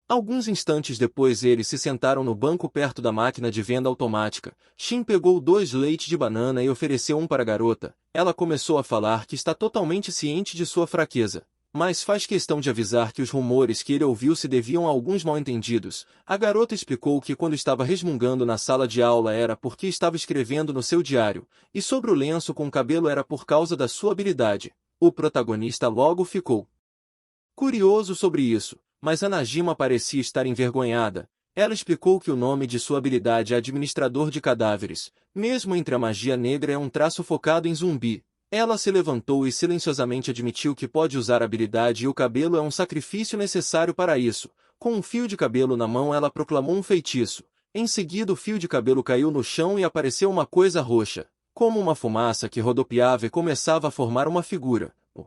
Alguns instantes depois eles se sentaram no banco perto da máquina de venda automática. Shin pegou 2 leites de banana e ofereceu um para a garota. Ela começou a falar que está totalmente ciente de sua fraqueza, mas faz questão de avisar que os rumores que ele ouviu se deviam a alguns mal-entendidos. A garota explicou que quando estava resmungando na sala de aula era porque estava escrevendo no seu diário, e sobre o lenço com cabelo era por causa da sua habilidade. O protagonista logo ficou curioso sobre isso, mas a Najima parecia estar envergonhada. Ela explicou que o nome de sua habilidade é Administrador de Cadáveres. Mesmo entre a magia negra é um traço focado em zumbi. Ela se levantou e silenciosamente admitiu que pode usar a habilidade e o cabelo é um sacrifício necessário para isso. Com um fio de cabelo na mão ela proclamou um feitiço. Em seguida o fio de cabelo caiu no chão e apareceu uma coisa roxa, como uma fumaça que rodopiava e começava a formar uma figura. O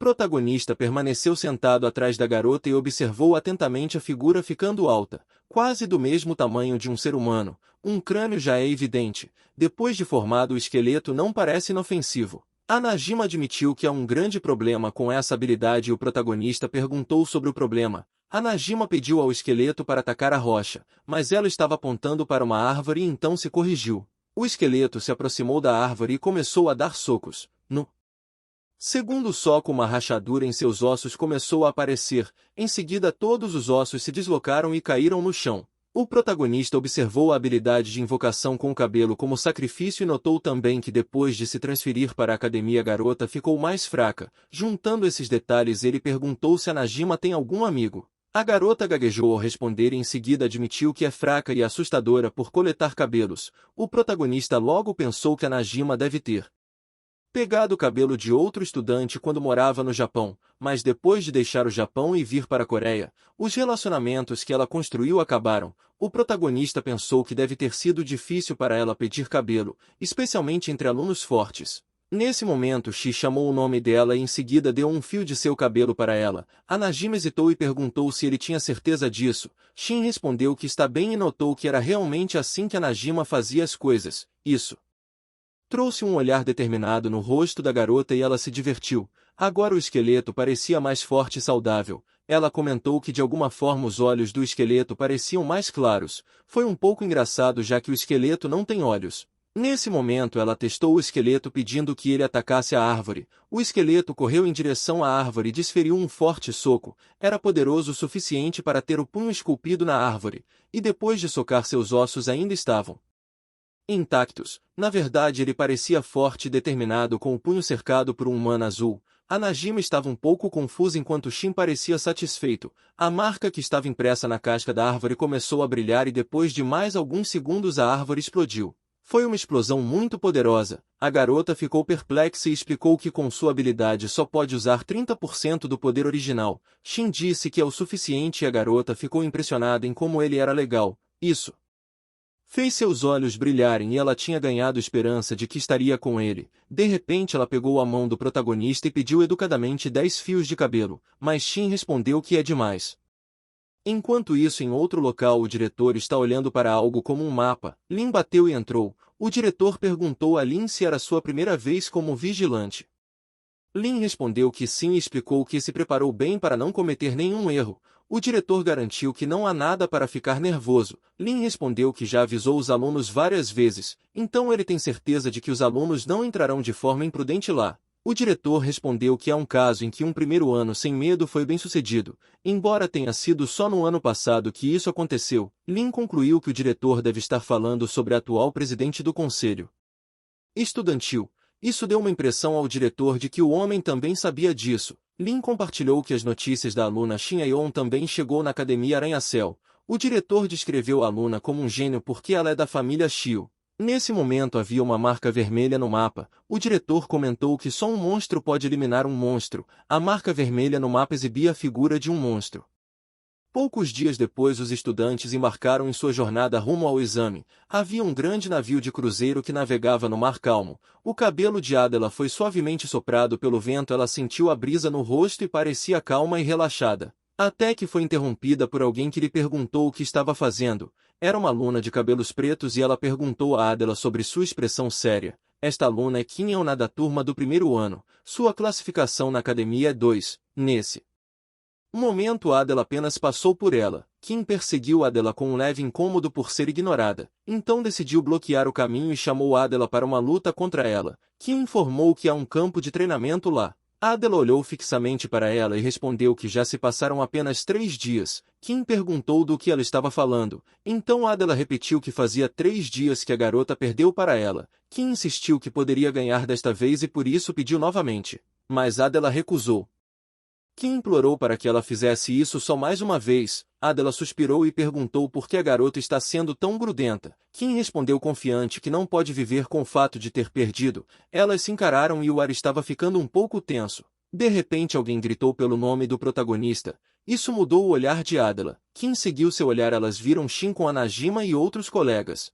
Protagonista permaneceu sentado atrás da garota e observou atentamente a figura ficando alta, quase do mesmo tamanho de um ser humano. Um crânio já é evidente. Depois de formado, o esqueleto não parece inofensivo. A Najima admitiu que há um grande problema com essa habilidade e o protagonista perguntou sobre o problema. A Najima pediu ao esqueleto para atacar a rocha, mas ela estava apontando para uma árvore e então se corrigiu. O esqueleto se aproximou da árvore e começou a dar socos. No segundo soco, uma rachadura em seus ossos começou a aparecer. Em seguida, todos os ossos se deslocaram e caíram no chão. O protagonista observou a habilidade de invocação com o cabelo como sacrifício e notou também que depois de se transferir para a academia, a garota ficou mais fraca. Juntando esses detalhes, ele perguntou se a Najima tem algum amigo. A garota gaguejou ao responder e em seguida admitiu que é fraca e assustadora por coletar cabelos. O protagonista logo pensou que a Najima deve ter pegado o cabelo de outro estudante quando morava no Japão, mas depois de deixar o Japão e vir para a Coreia, os relacionamentos que ela construiu acabaram. O protagonista pensou que deve ter sido difícil para ela pedir cabelo, especialmente entre alunos fortes. Nesse momento, Shi chamou o nome dela e em seguida deu um fio de seu cabelo para ela. A Najima hesitou e perguntou se ele tinha certeza disso. Shin respondeu que está bem e notou que era realmente assim que a Najima fazia as coisas. Isso trouxe um olhar determinado no rosto da garota e ela se divertiu. Agora o esqueleto parecia mais forte e saudável. Ela comentou que de alguma forma os olhos do esqueleto pareciam mais claros. Foi um pouco engraçado já que o esqueleto não tem olhos. Nesse momento ela testou o esqueleto pedindo que ele atacasse a árvore. O esqueleto correu em direção à árvore e desferiu um forte soco. Era poderoso o suficiente para ter o punho esculpido na árvore, e depois de socar seus ossos ainda estavam intactos. Na verdade, ele parecia forte e determinado com o punho cercado por um mana azul. A Najima estava um pouco confusa enquanto Shin parecia satisfeito. A marca que estava impressa na casca da árvore começou a brilhar e depois de mais alguns segundos a árvore explodiu. Foi uma explosão muito poderosa. A garota ficou perplexa e explicou que com sua habilidade só pode usar 30% do poder original. Shin disse que é o suficiente e a garota ficou impressionada em como ele era legal. Isso fez seus olhos brilharem e ela tinha ganhado esperança de que estaria com ele. De repente ela pegou a mão do protagonista e pediu educadamente 10 fios de cabelo, mas Shin respondeu que é demais. Enquanto isso, em outro local, o diretor está olhando para algo como um mapa. Lin bateu e entrou. O diretor perguntou a Lin se era sua primeira vez como vigilante. Lin respondeu que sim e explicou que se preparou bem para não cometer nenhum erro. O diretor garantiu que não há nada para ficar nervoso. Lin respondeu que já avisou os alunos várias vezes, então ele tem certeza de que os alunos não entrarão de forma imprudente lá. O diretor respondeu que há um caso em que um primeiro ano sem medo foi bem-sucedido. Embora tenha sido só no ano passado que isso aconteceu, Lin concluiu que o diretor deve estar falando sobre a atual presidente do conselho estudantil. Isso deu uma impressão ao diretor de que o homem também sabia disso. Lin compartilhou que as notícias da aluna Shin Aeon também chegou na Academia Arranha-Céu. O diretor descreveu a aluna como um gênio porque ela é da família Shio. Nesse momento havia uma marca vermelha no mapa. O diretor comentou que só um monstro pode eliminar um monstro. A marca vermelha no mapa exibia a figura de um monstro. Poucos dias depois os estudantes embarcaram em sua jornada rumo ao exame. Havia um grande navio de cruzeiro que navegava no mar calmo. O cabelo de Adela foi suavemente soprado pelo vento, ela sentiu a brisa no rosto e parecia calma e relaxada. Até que foi interrompida por alguém que lhe perguntou o que estava fazendo. Era uma aluna de cabelos pretos e ela perguntou a Adela sobre sua expressão séria. Esta aluna é Kim Euna da turma do primeiro ano. Sua classificação na academia é 2. Nesse momento Adela apenas passou por ela. Kim perseguiu Adela com um leve incômodo por ser ignorada. Então decidiu bloquear o caminho e chamou Adela para uma luta contra ela. Kim informou que há um campo de treinamento lá. Adela olhou fixamente para ela e respondeu que já se passaram apenas 3 dias. Kim perguntou do que ela estava falando. Então Adela repetiu que fazia 3 dias que a garota perdeu para ela. Kim insistiu que poderia ganhar desta vez e por isso pediu novamente. Mas Adela recusou. Kim implorou para que ela fizesse isso só mais uma vez. Adela suspirou e perguntou por que a garota está sendo tão grudenta. Kim respondeu confiante que não pode viver com o fato de ter perdido. Elas se encararam e o ar estava ficando um pouco tenso. De repente alguém gritou pelo nome do protagonista. Isso mudou o olhar de Adela. Kim seguiu seu olhar, elas viram Shin com a Najima e outros colegas.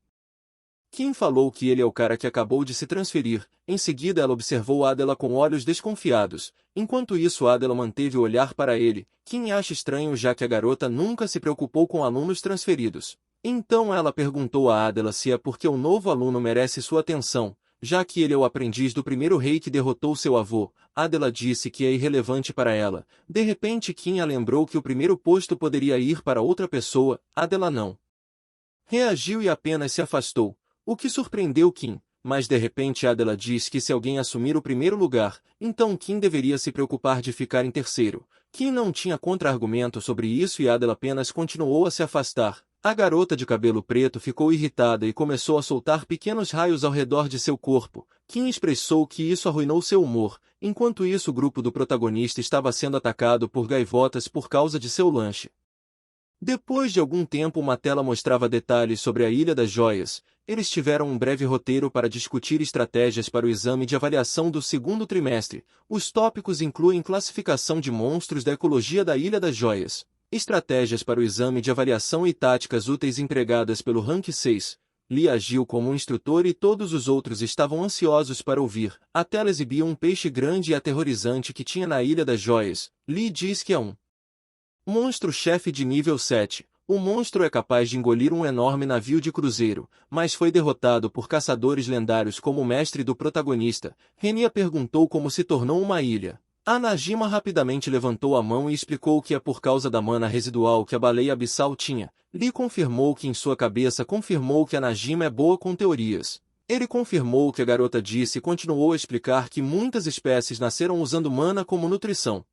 Kim falou que ele é o cara que acabou de se transferir. Em seguida ela observou Adela com olhos desconfiados. Enquanto isso Adela manteve o olhar para ele. Kim acha estranho já que a garota nunca se preocupou com alunos transferidos. Então ela perguntou a Adela se é porque o novo aluno merece sua atenção, já que ele é o aprendiz do primeiro rei que derrotou seu avô. Adela disse que é irrelevante para ela. De repente Kim a lembrou que o primeiro posto poderia ir para outra pessoa. Adela não reagiu e apenas se afastou, o que surpreendeu Kim. Mas de repente Adela diz que se alguém assumir o primeiro lugar, então Kim deveria se preocupar de ficar em terceiro. Kim não tinha contra-argumento sobre isso e Adela apenas continuou a se afastar. A garota de cabelo preto ficou irritada e começou a soltar pequenos raios ao redor de seu corpo. Kim expressou que isso arruinou seu humor. Enquanto isso o grupo do protagonista estava sendo atacado por gaivotas por causa de seu lanche. Depois de algum tempo uma tela mostrava detalhes sobre a Ilha das Joias. Eles tiveram um breve roteiro para discutir estratégias para o exame de avaliação do segundo trimestre. Os tópicos incluem classificação de monstros da ecologia da Ilha das Joias, estratégias para o exame de avaliação e táticas úteis empregadas pelo Rank 6. Lee agiu como um instrutor e todos os outros estavam ansiosos para ouvir. A tela exibia um peixe grande e aterrorizante que tinha na Ilha das Joias. Lee diz que é um monstro-chefe de nível 7. O monstro é capaz de engolir um enorme navio de cruzeiro, mas foi derrotado por caçadores lendários como o mestre do protagonista. Renia perguntou como se tornou uma ilha. A Najima rapidamente levantou a mão e explicou que é por causa da mana residual que a baleia abissal tinha. Lee confirmou que em sua cabeça confirmou que a Najima é boa com teorias. Ele confirmou o que a garota disse e continuou a explicar que muitas espécies nasceram usando mana como nutrição.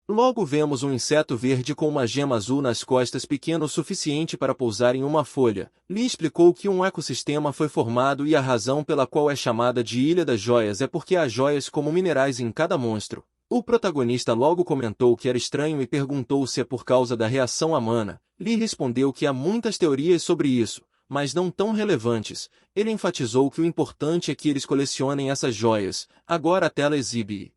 Logo vemos um inseto verde com uma gema azul nas costas pequeno o suficiente para pousar em uma folha. Lee explicou que um ecossistema foi formado e a razão pela qual é chamada de Ilha das Joias é porque há joias como minerais em cada monstro. O protagonista logo comentou que era estranho e perguntou se é por causa da reação à mana. Lee respondeu que há muitas teorias sobre isso, mas não tão relevantes. Ele enfatizou que o importante é que eles colecionem essas joias. Agora a tela exibe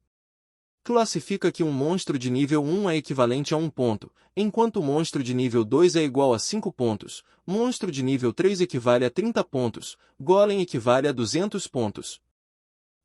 classifica que um monstro de nível 1 é equivalente a 1 ponto, enquanto o monstro de nível 2 é igual a 5 pontos, monstro de nível 3 equivale a 30 pontos, golem equivale a 200 pontos.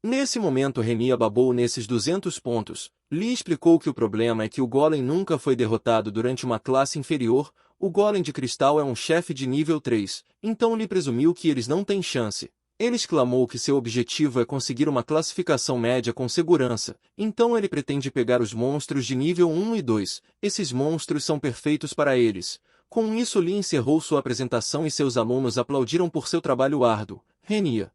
Nesse momento Renia babou nesses 200 pontos. Lee explicou que o problema é que o golem nunca foi derrotado durante uma classe inferior. O golem de cristal é um chefe de nível 3, então Lee presumiu que eles não têm chance. Ele exclamou que seu objetivo é conseguir uma classificação média com segurança, então ele pretende pegar os monstros de nível 1 e 2. Esses monstros são perfeitos para eles. Com isso Lee encerrou sua apresentação e seus alunos aplaudiram por seu trabalho árduo. Renia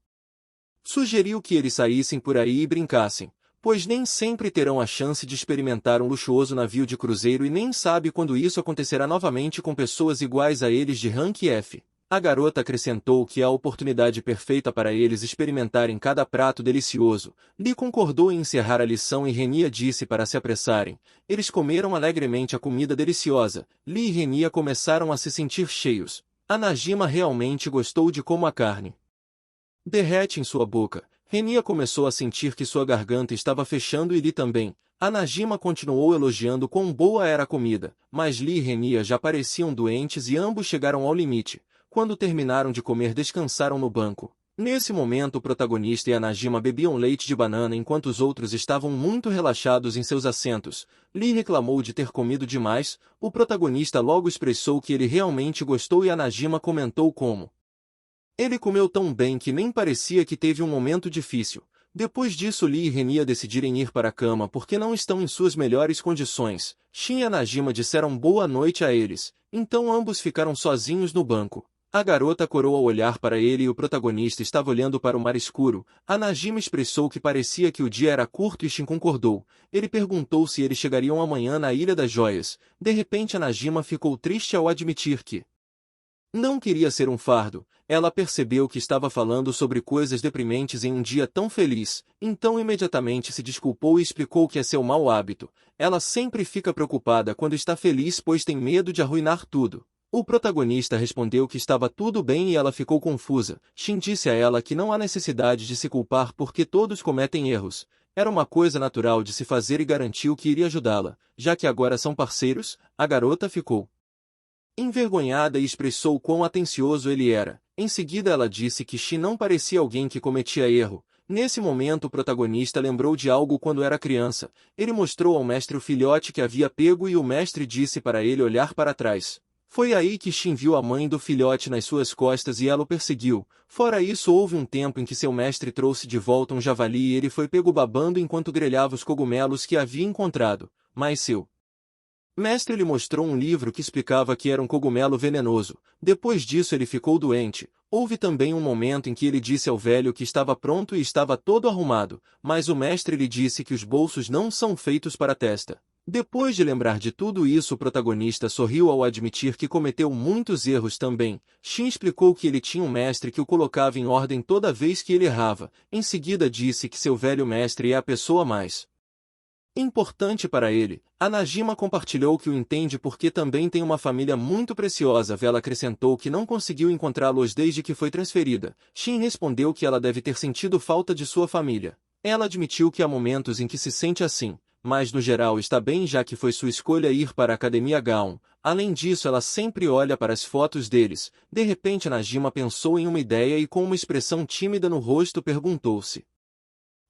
sugeriu que eles saíssem por aí e brincassem, pois nem sempre terão a chance de experimentar um luxuoso navio de cruzeiro e nem sabe quando isso acontecerá novamente com pessoas iguais a eles de Rank F. A garota acrescentou que é a oportunidade perfeita para eles experimentarem cada prato delicioso. Lee concordou em encerrar a lição e Renia disse para se apressarem. Eles comeram alegremente a comida deliciosa. Lee e Renia começaram a se sentir cheios. A Najima realmente gostou de como a carne derrete em sua boca. Renia começou a sentir que sua garganta estava fechando e Lee também. A Najima continuou elogiando quão boa era a comida, mas Lee e Renia já pareciam doentes e ambos chegaram ao limite. Quando terminaram de comer descansaram no banco. Nesse momento o protagonista e a Najima bebiam leite de banana enquanto os outros estavam muito relaxados em seus assentos. Lee reclamou de ter comido demais. O protagonista logo expressou que ele realmente gostou e a Najima comentou como ele comeu tão bem que nem parecia que teve um momento difícil. Depois disso Lee e Renia decidirem ir para a cama porque não estão em suas melhores condições. Shin e a Najima disseram boa noite a eles, então ambos ficaram sozinhos no banco. A garota corou ao olhar para ele e o protagonista estava olhando para o mar escuro. A Najima expressou que parecia que o dia era curto e Shin concordou. Ele perguntou se eles chegariam amanhã na Ilha das Joias. De repente a Najima ficou triste ao admitir que não queria ser um fardo. Ela percebeu que estava falando sobre coisas deprimentes em um dia tão feliz, então imediatamente se desculpou e explicou que é seu mau hábito. Ela sempre fica preocupada quando está feliz pois tem medo de arruinar tudo. O protagonista respondeu que estava tudo bem e ela ficou confusa. Shin disse a ela que não há necessidade de se culpar porque todos cometem erros. Era uma coisa natural de se fazer e garantiu que iria ajudá-la. Já que agora são parceiros, a garota ficou envergonhada e expressou quão atencioso ele era. Em seguida ela disse que Shin não parecia alguém que cometia erro. Nesse momento o protagonista lembrou de algo quando era criança. Ele mostrou ao mestre o filhote que havia pego e o mestre disse para ele olhar para trás. Foi aí que Shin viu a mãe do filhote nas suas costas e ela o perseguiu. Fora isso houve um tempo em que seu mestre trouxe de volta um javali e ele foi pego babando enquanto grelhava os cogumelos que havia encontrado. Mas seu mestre lhe mostrou um livro que explicava que era um cogumelo venenoso. Depois disso ele ficou doente. Houve também um momento em que ele disse ao velho que estava pronto e estava todo arrumado, mas o mestre lhe disse que os bolsos não são feitos para a testa. Depois de lembrar de tudo isso, o protagonista sorriu ao admitir que cometeu muitos erros também. Shin explicou que ele tinha um mestre que o colocava em ordem toda vez que ele errava. Em seguida disse que seu velho mestre é a pessoa mais importante para ele. A Najima compartilhou que o entende porque também tem uma família muito preciosa. Ela acrescentou que não conseguiu encontrá-los desde que foi transferida. Shin respondeu que ela deve ter sentido falta de sua família. Ela admitiu que há momentos em que se sente assim, mas no geral está bem já que foi sua escolha ir para a Academia Gaon. Além disso ela sempre olha para as fotos deles. De repente Najima pensou em uma ideia e com uma expressão tímida no rosto perguntou-se.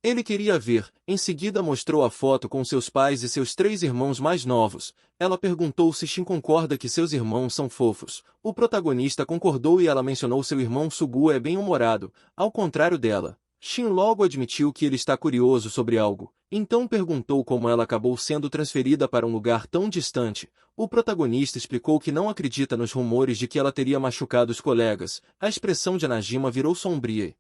Ele queria ver, em seguida mostrou a foto com seus pais e seus 3 irmãos mais novos. Ela perguntou se Shin concorda que seus irmãos são fofos. O protagonista concordou e ela mencionou seu irmão Sugu é bem-humorado, ao contrário dela. Shin logo admitiu que ele está curioso sobre algo, então perguntou como ela acabou sendo transferida para um lugar tão distante. O protagonista explicou que não acredita nos rumores de que ela teria machucado os colegas. A expressão de Najima virou sombria.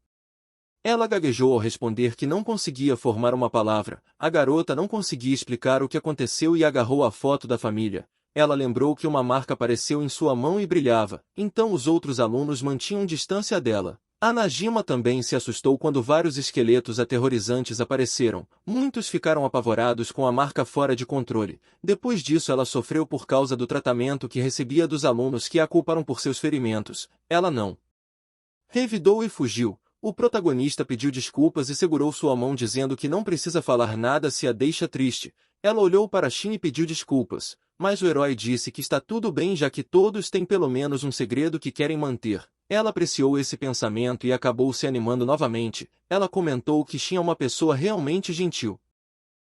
Ela gaguejou ao responder que não conseguia formar uma palavra. A garota não conseguia explicar o que aconteceu e agarrou a foto da família. Ela lembrou que uma marca apareceu em sua mão e brilhava, então os outros alunos mantinham distância dela. A Najima também se assustou quando vários esqueletos aterrorizantes apareceram. Muitos ficaram apavorados com a marca fora de controle. Depois disso ela sofreu por causa do tratamento que recebia dos alunos que a culparam por seus ferimentos. Ela não revidou e fugiu. O protagonista pediu desculpas e segurou sua mão dizendo que não precisa falar nada se a deixa triste. Ela olhou para Shin e pediu desculpas, mas o herói disse que está tudo bem já que todos têm pelo menos um segredo que querem manter. Ela apreciou esse pensamento e acabou se animando novamente. Ela comentou que Shin é uma pessoa realmente gentil.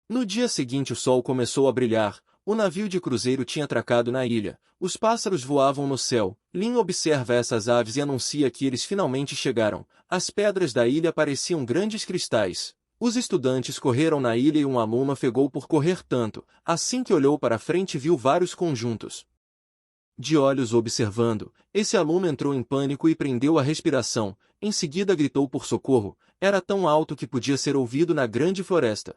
No dia seguinte o sol começou a brilhar. O navio de cruzeiro tinha atracado na ilha. Os pássaros voavam no céu. Lin observa essas aves e anuncia que eles finalmente chegaram. As pedras da ilha pareciam grandes cristais. Os estudantes correram na ilha e um aluno afegou por correr tanto. Assim que olhou para frente viu vários conjuntos de olhos observando. Esse aluno entrou em pânico e prendeu a respiração. Em seguida gritou por socorro. Era tão alto que podia ser ouvido na grande floresta.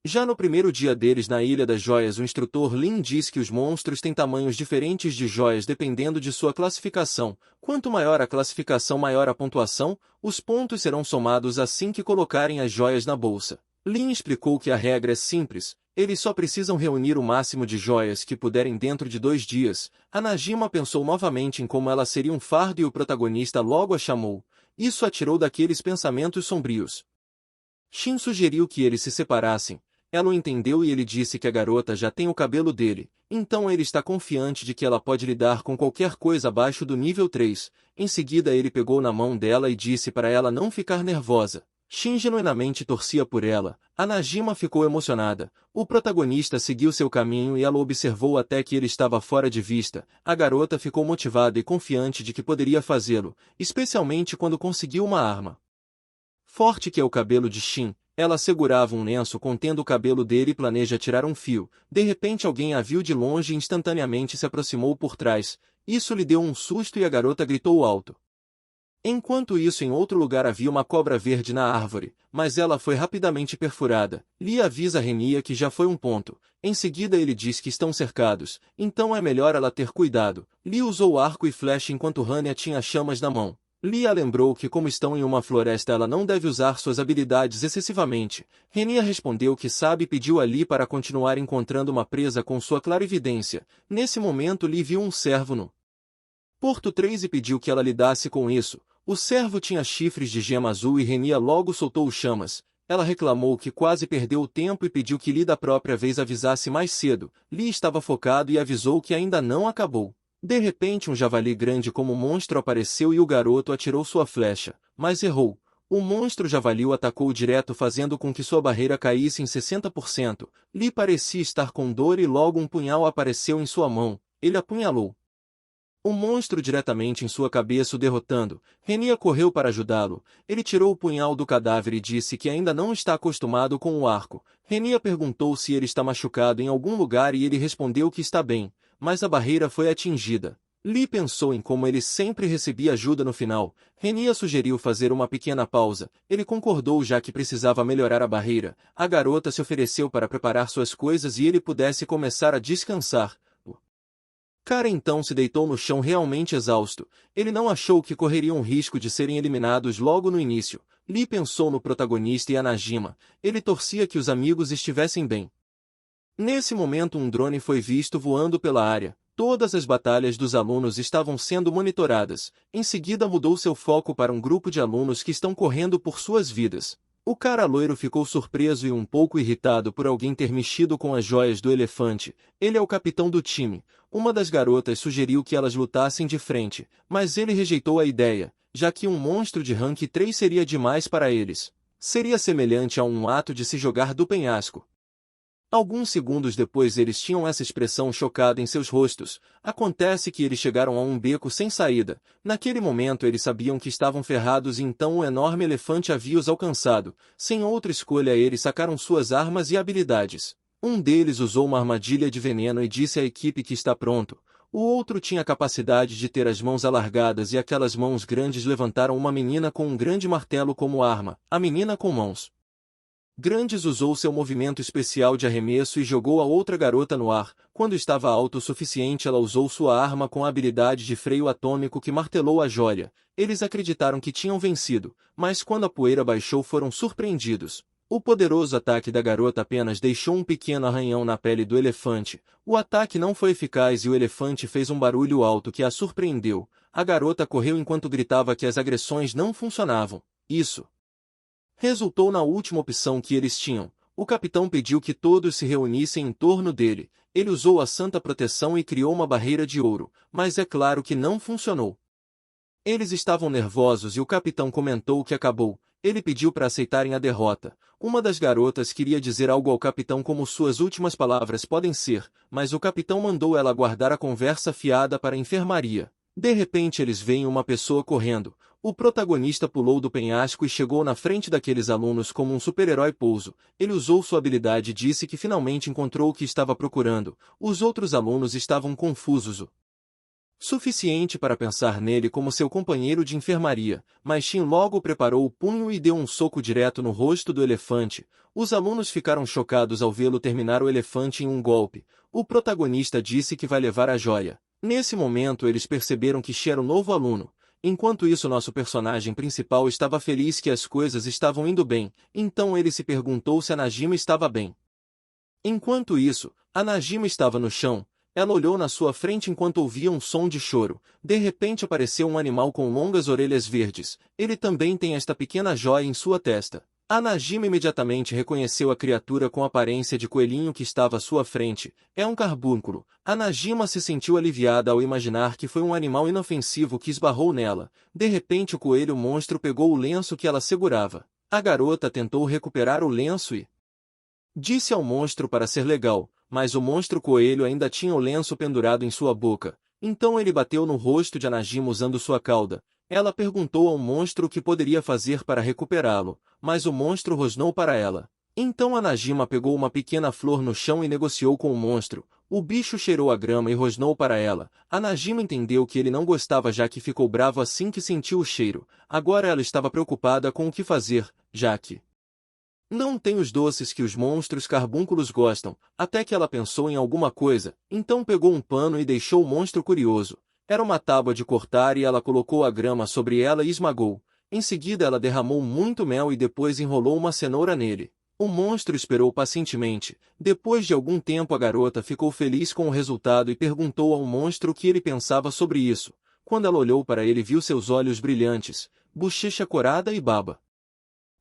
Já no primeiro dia deles na Ilha das Joias, o instrutor Lin diz que os monstros têm tamanhos diferentes de joias dependendo de sua classificação. Quanto maior a classificação, maior a pontuação, os pontos serão somados assim que colocarem as joias na bolsa. Lin explicou que a regra é simples, eles só precisam reunir o máximo de joias que puderem dentro de 2 dias. A Najima pensou novamente em como ela seria um fardo e o protagonista logo a chamou. Isso a tirou daqueles pensamentos sombrios. Shin sugeriu que eles se separassem. Ela o entendeu e ele disse que a garota já tem o cabelo dele, então ele está confiante de que ela pode lidar com qualquer coisa abaixo do nível 3. Em seguida ele pegou na mão dela e disse para ela não ficar nervosa. Shin genuinamente torcia por ela. A Najima ficou emocionada. O protagonista seguiu seu caminho e ela o observou até que ele estava fora de vista. A garota ficou motivada e confiante de que poderia fazê-lo, especialmente quando conseguiu uma arma forte que é o cabelo de Shin. Ela segurava um lenço contendo o cabelo dele e planeja tirar um fio. De repente alguém a viu de longe e instantaneamente se aproximou por trás. Isso lhe deu um susto e a garota gritou alto. Enquanto isso, em outro lugar havia uma cobra verde na árvore, mas ela foi rapidamente perfurada. Lee avisa Renia que já foi um ponto. Em seguida ele diz que estão cercados, então é melhor ela ter cuidado. Lee usou arco e flecha enquanto Rania tinha chamas na mão. Lia lembrou que como estão em uma floresta ela não deve usar suas habilidades excessivamente. Renia respondeu que sabe e pediu a Lee para continuar encontrando uma presa com sua clarividência. Nesse momento Lee viu um cervo no Porto 3 e pediu que ela lidasse com isso. O cervo tinha chifres de gema azul e Renia logo soltou chamas. Ela reclamou que quase perdeu o tempo e pediu que Lee da própria vez avisasse mais cedo. Lee estava focado e avisou que ainda não acabou. De repente um javali grande como monstro apareceu e o garoto atirou sua flecha, mas errou. O monstro javali o atacou direto fazendo com que sua barreira caísse em 60%. Lee parecia estar com dor e logo um punhal apareceu em sua mão. Ele apunhalou o monstro diretamente em sua cabeça, o derrotando. Renia correu para ajudá-lo. Ele tirou o punhal do cadáver e disse que ainda não está acostumado com o arco. Renia perguntou se ele está machucado em algum lugar e ele respondeu que está bem, mas a barreira foi atingida. Lee pensou em como ele sempre recebia ajuda no final. Renia sugeriu fazer uma pequena pausa. Ele concordou já que precisava melhorar a barreira. A garota se ofereceu para preparar suas coisas e ele pudesse começar a descansar. O cara então se deitou no chão realmente exausto. Ele não achou que correriam risco de serem eliminados logo no início. Lee pensou no protagonista e a Najima. Ele torcia que os amigos estivessem bem. Nesse momento um drone foi visto voando pela área. Todas as batalhas dos alunos estavam sendo monitoradas. Em seguida mudou seu foco para um grupo de alunos que estão correndo por suas vidas. O cara loiro ficou surpreso e um pouco irritado por alguém ter mexido com as joias do elefante. Ele é o capitão do time. Uma das garotas sugeriu que elas lutassem de frente, mas ele rejeitou a ideia, já que um monstro de rank 3 seria demais para eles. Seria semelhante a um ato de se jogar do penhasco. Alguns segundos depois eles tinham essa expressão chocada em seus rostos. Acontece que eles chegaram a um beco sem saída. Naquele momento eles sabiam que estavam ferrados e então o enorme elefante havia os alcançado. Sem outra escolha eles sacaram suas armas e habilidades. Um deles usou uma armadilha de veneno e disse à equipe que está pronto. O outro tinha a capacidade de ter as mãos alargadas e aquelas mãos grandes levantaram uma menina com um grande martelo como arma. A menina com mãos grandes usou seu movimento especial de arremesso e jogou a outra garota no ar. Quando estava alto o suficiente ela usou sua arma com a habilidade de freio atômico que martelou a joia. Eles acreditaram que tinham vencido, mas quando a poeira baixou foram surpreendidos. O poderoso ataque da garota apenas deixou um pequeno arranhão na pele do elefante. O ataque não foi eficaz e o elefante fez um barulho alto que a surpreendeu. A garota correu enquanto gritava que as agressões não funcionavam. Isso resultou na última opção que eles tinham. O capitão pediu que todos se reunissem em torno dele. Ele usou a santa proteção e criou uma barreira de ouro, mas é claro que não funcionou. Eles estavam nervosos e o capitão comentou que acabou. Ele pediu para aceitarem a derrota. Uma das garotas queria dizer algo ao capitão como suas últimas palavras podem ser, mas o capitão mandou ela guardar a conversa fiada para a enfermaria. De repente eles veem uma pessoa correndo. O protagonista pulou do penhasco e chegou na frente daqueles alunos como um super-herói pouso. Ele usou sua habilidade e disse que finalmente encontrou o que estava procurando. Os outros alunos estavam confusos o suficiente para pensar nele como seu companheiro de enfermaria, mas Shin logo preparou o punho e deu um soco direto no rosto do elefante. Os alunos ficaram chocados ao vê-lo terminar o elefante em um golpe. O protagonista disse que vai levar a joia. Nesse momento eles perceberam que Shin era o novo aluno. Enquanto isso nosso personagem principal estava feliz que as coisas estavam indo bem, então ele se perguntou se a Najima estava bem. Enquanto isso, a Najima estava no chão. Ela olhou na sua frente enquanto ouvia um som de choro. De repente apareceu um animal com longas orelhas verdes. Ele também tem esta pequena joia em sua testa. A Najima imediatamente reconheceu a criatura com aparência de coelhinho que estava à sua frente. É um carbúnculo. A Najima se sentiu aliviada ao imaginar que foi um animal inofensivo que esbarrou nela. De repente o coelho monstro pegou o lenço que ela segurava. A garota tentou recuperar o lenço e disse ao monstro para ser legal, mas o monstro coelho ainda tinha o lenço pendurado em sua boca. Então ele bateu no rosto de Najima usando sua cauda. Ela perguntou ao monstro o que poderia fazer para recuperá-lo, mas o monstro rosnou para ela. Então a Najima pegou uma pequena flor no chão e negociou com o monstro. O bicho cheirou a grama e rosnou para ela. A Najima entendeu que ele não gostava já que ficou bravo assim que sentiu o cheiro. Agora ela estava preocupada com o que fazer, já que não tem os doces que os monstros carbúnculos gostam, até que ela pensou em alguma coisa, então pegou um pano e deixou o monstro curioso. Era uma tábua de cortar e ela colocou a grama sobre ela e esmagou. Em seguida ela derramou muito mel e depois enrolou uma cenoura nele. O monstro esperou pacientemente. Depois de algum tempo a garota ficou feliz com o resultado e perguntou ao monstro o que ele pensava sobre isso. Quando ela olhou para ele viu seus olhos brilhantes, bochecha corada e baba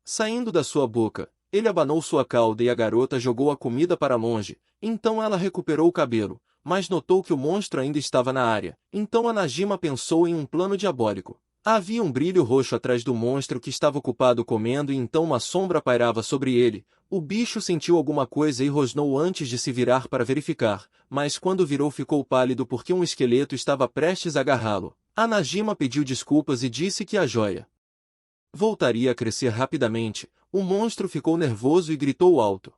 saindo da sua boca. Ele abanou sua cauda e a garota jogou a comida para longe. Então ela recuperou o cabelo. mas notou que o monstro ainda estava na área. Então a Najima pensou em um plano diabólico. Havia um brilho roxo atrás do monstro que estava ocupado comendo e então uma sombra pairava sobre ele. O bicho sentiu alguma coisa e rosnou antes de se virar para verificar, mas quando virou ficou pálido porque um esqueleto estava prestes a agarrá-lo. A Najima pediu desculpas e disse que a joia voltaria a crescer rapidamente. O monstro ficou nervoso e gritou alto.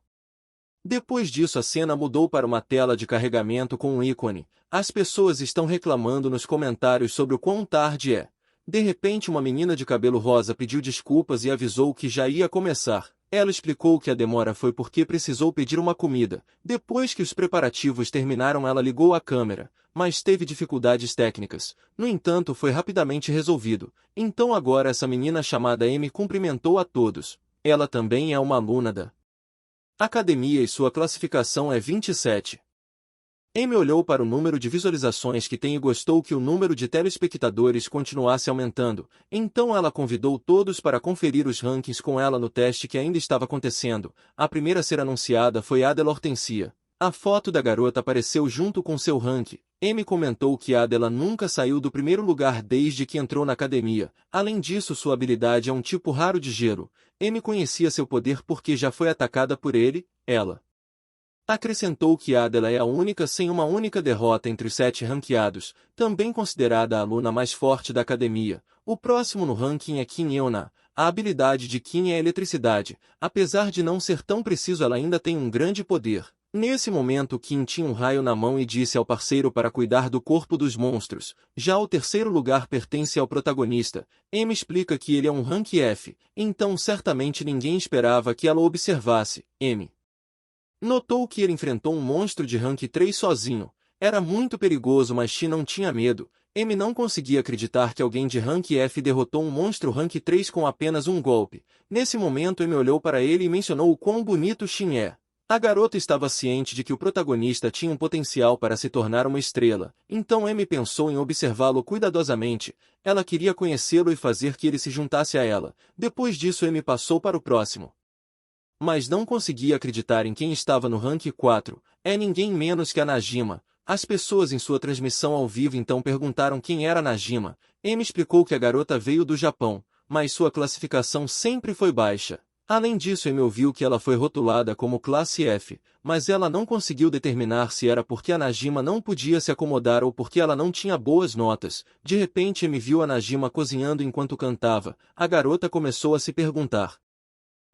Depois disso a cena mudou para uma tela de carregamento com um ícone. As pessoas estão reclamando nos comentários sobre o quão tarde é. De repente uma menina de cabelo rosa pediu desculpas e avisou que já ia começar. Ela explicou que a demora foi porque precisou pedir uma comida. Depois que os preparativos terminaram ela ligou a câmera, mas teve dificuldades técnicas. No entanto foi rapidamente resolvido. Então agora essa menina chamada Amy cumprimentou a todos. Ela também é uma aluna da academia e sua classificação é 27. Amy olhou para o número de visualizações que tem e gostou que o número de telespectadores continuasse aumentando, então ela convidou todos para conferir os rankings com ela no teste que ainda estava acontecendo. A primeira a ser anunciada foi Adela Hortensia. A foto da garota apareceu junto com seu ranking. Amy comentou que Adela nunca saiu do primeiro lugar desde que entrou na academia. Além disso, sua habilidade é um tipo raro de gelo. Amy conhecia seu poder porque já foi atacada por ele. Ela acrescentou que Adela é a única sem uma única derrota entre os 7 ranqueados, também considerada a aluna mais forte da academia. O próximo no ranking é Kim Yeona. A habilidade de Kim é eletricidade. Apesar de não ser tão preciso, ela ainda tem um grande poder. Nesse momento Kim tinha um raio na mão e disse ao parceiro para cuidar do corpo dos monstros. Já o terceiro lugar pertence ao protagonista. Amy explica que ele é um rank F, então certamente ninguém esperava que ela o observasse. Amy notou que ele enfrentou um monstro de rank 3 sozinho. Era muito perigoso, mas Shi não tinha medo. Amy não conseguia acreditar que alguém de rank F derrotou um monstro rank 3 com apenas um golpe. Nesse momento Amy olhou para ele e mencionou o quão bonito Shin é. A garota estava ciente de que o protagonista tinha um potencial para se tornar uma estrela, então Amy pensou em observá-lo cuidadosamente. Ela queria conhecê-lo e fazer que ele se juntasse a ela. Depois disso Amy passou para o próximo. Mas não conseguia acreditar em quem estava no rank 4, é ninguém menos que a Najima. As pessoas em sua transmissão ao vivo então perguntaram quem era a Najima. Amy explicou que a garota veio do Japão, mas sua classificação sempre foi baixa. Além disso, Amy ouviu que ela foi rotulada como classe F, mas ela não conseguiu determinar se era porque a Najima não podia se acomodar ou porque ela não tinha boas notas. De repente Amy viu a Najima cozinhando enquanto cantava. A garota começou a se perguntar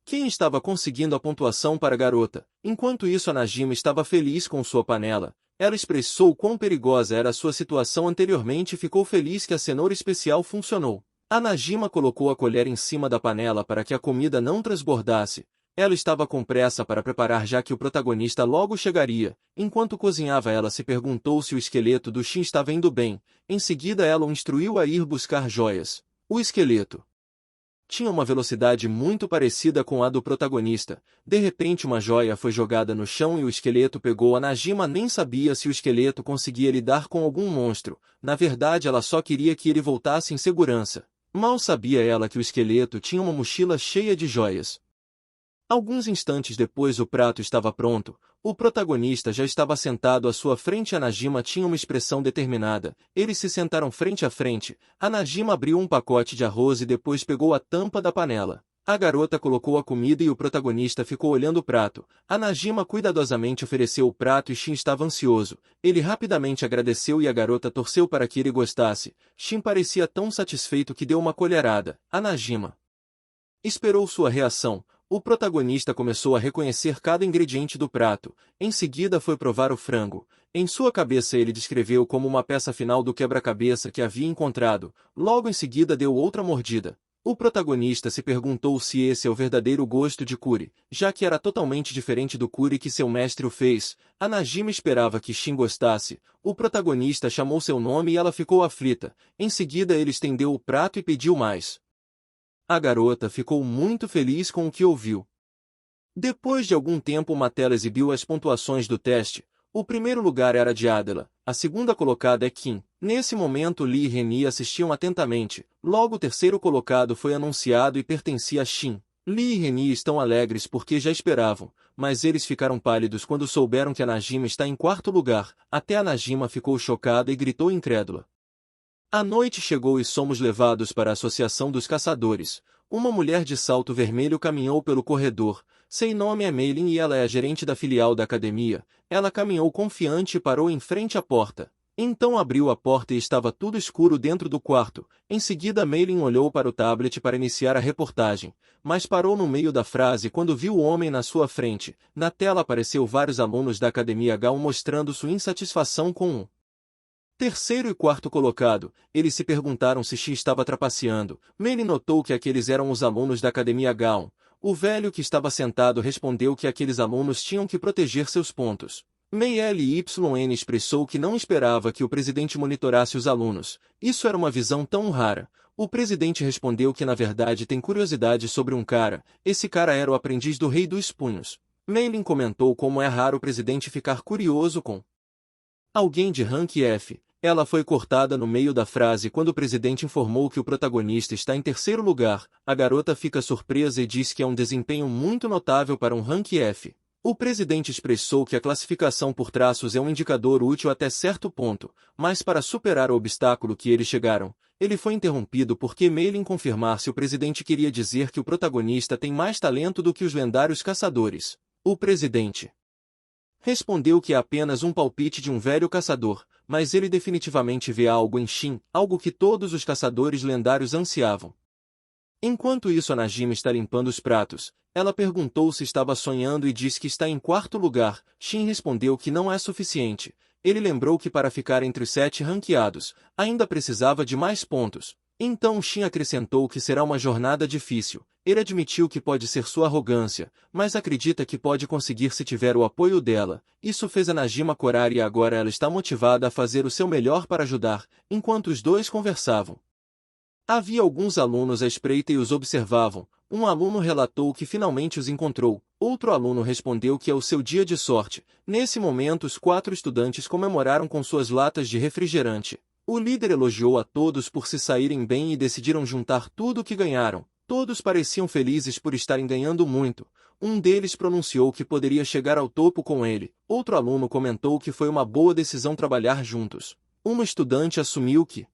quem estava conseguindo a pontuação para a garota. Enquanto isso a Najima estava feliz com sua panela. Ela expressou quão perigosa era a sua situação anteriormente e ficou feliz que a cenoura especial funcionou. A Najima colocou a colher em cima da panela para que a comida não transbordasse. Ela estava com pressa para preparar já que o protagonista logo chegaria. Enquanto cozinhava ela se perguntou se o esqueleto do Shin estava indo bem. Em seguida ela o instruiu a ir buscar joias. O esqueleto tinha uma velocidade muito parecida com a do protagonista. De repente uma joia foi jogada no chão e o esqueleto pegou. A Najima nem sabia se o esqueleto conseguia lidar com algum monstro. Na verdade ela só queria que ele voltasse em segurança. Mal sabia ela que o esqueleto tinha uma mochila cheia de joias. Alguns instantes depois o prato estava pronto. O protagonista já estava sentado à sua frente. A Najima tinha uma expressão determinada. Eles se sentaram frente a frente. A Najima abriu um pacote de arroz e depois pegou a tampa da panela. A garota colocou a comida e o protagonista ficou olhando o prato. A Najima cuidadosamente ofereceu o prato e Shin estava ansioso. Ele rapidamente agradeceu e a garota torceu para que ele gostasse. Shin parecia tão satisfeito que deu uma colherada. A Najima esperou sua reação. O protagonista começou a reconhecer cada ingrediente do prato. Em seguida foi provar o frango. Em sua cabeça ele descreveu como uma peça final do quebra-cabeça que havia encontrado. Logo em seguida deu outra mordida. O protagonista se perguntou se esse é o verdadeiro gosto de curry, já que era totalmente diferente do curry que seu mestre o fez. A Najima esperava que Shin gostasse. O protagonista chamou seu nome e ela ficou aflita. Em seguida ele estendeu o prato e pediu mais. A garota ficou muito feliz com o que ouviu. Depois de algum tempo uma tela exibiu as pontuações do teste. O primeiro lugar era de Adela, a segunda colocada é Kim. Nesse momento Lee e Reni assistiam atentamente. Logo o terceiro colocado foi anunciado e pertencia a Shin. Lee e Reni estão alegres porque já esperavam, mas eles ficaram pálidos quando souberam que a Najima está em quarto lugar, até a Najima ficou chocada e gritou incrédula. A noite chegou e somos levados para a Associação dos Caçadores. Uma mulher de salto vermelho caminhou pelo corredor. Seu nome é Meilin e ela é a gerente da filial da academia. Ela caminhou confiante e parou em frente à porta. Então abriu a porta e estava tudo escuro dentro do quarto. Em seguida Meilin olhou para o tablet para iniciar a reportagem, mas parou no meio da frase quando viu o homem na sua frente. Na tela apareceu vários alunos da Academia Gal mostrando sua insatisfação com o terceiro e quarto colocado. Eles se perguntaram se X estava trapaceando. Meilin notou que aqueles eram os alunos da Academia Gal. O velho que estava sentado respondeu que aqueles alunos tinham que proteger seus pontos. Mei Lyn expressou que não esperava que o presidente monitorasse os alunos. Isso era uma visão tão rara. O presidente respondeu que na verdade tem curiosidade sobre um cara. Esse cara era o aprendiz do Rei dos Punhos. Meilin comentou como é raro o presidente ficar curioso com alguém de rank F. Ela foi cortada no meio da frase quando o presidente informou que o protagonista está em terceiro lugar. A garota fica surpresa e diz que é um desempenho muito notável para um rank F. O presidente expressou que a classificação por traços é um indicador útil até certo ponto, mas para superar o obstáculo que eles chegaram, ele foi interrompido porque Meilin confirmar se o presidente queria dizer que o protagonista tem mais talento do que os lendários caçadores. O presidente respondeu que é apenas um palpite de um velho caçador, mas ele definitivamente vê algo em Shin, algo que todos os caçadores lendários ansiavam. Enquanto isso a Najima está limpando os pratos, ela perguntou se estava sonhando e disse que está em quarto lugar. Shin respondeu que não é suficiente. Ele lembrou que para ficar entre os 7 ranqueados, ainda precisava de mais pontos. Então Shin acrescentou que será uma jornada difícil. Ele admitiu que pode ser sua arrogância, mas acredita que pode conseguir se tiver o apoio dela. Isso fez a Najima corar e agora ela está motivada a fazer o seu melhor para ajudar, enquanto os dois conversavam. Havia alguns alunos à espreita e os observavam. Um aluno relatou que finalmente os encontrou. Outro aluno respondeu que é o seu dia de sorte. Nesse momento os 4 estudantes comemoraram com suas latas de refrigerante. O líder elogiou a todos por se saírem bem e decidiram juntar tudo o que ganharam. Todos pareciam felizes por estarem ganhando muito. Um deles pronunciou que poderia chegar ao topo com ele. Outro aluno comentou que foi uma boa decisão trabalhar juntos. Uma estudante assumiu que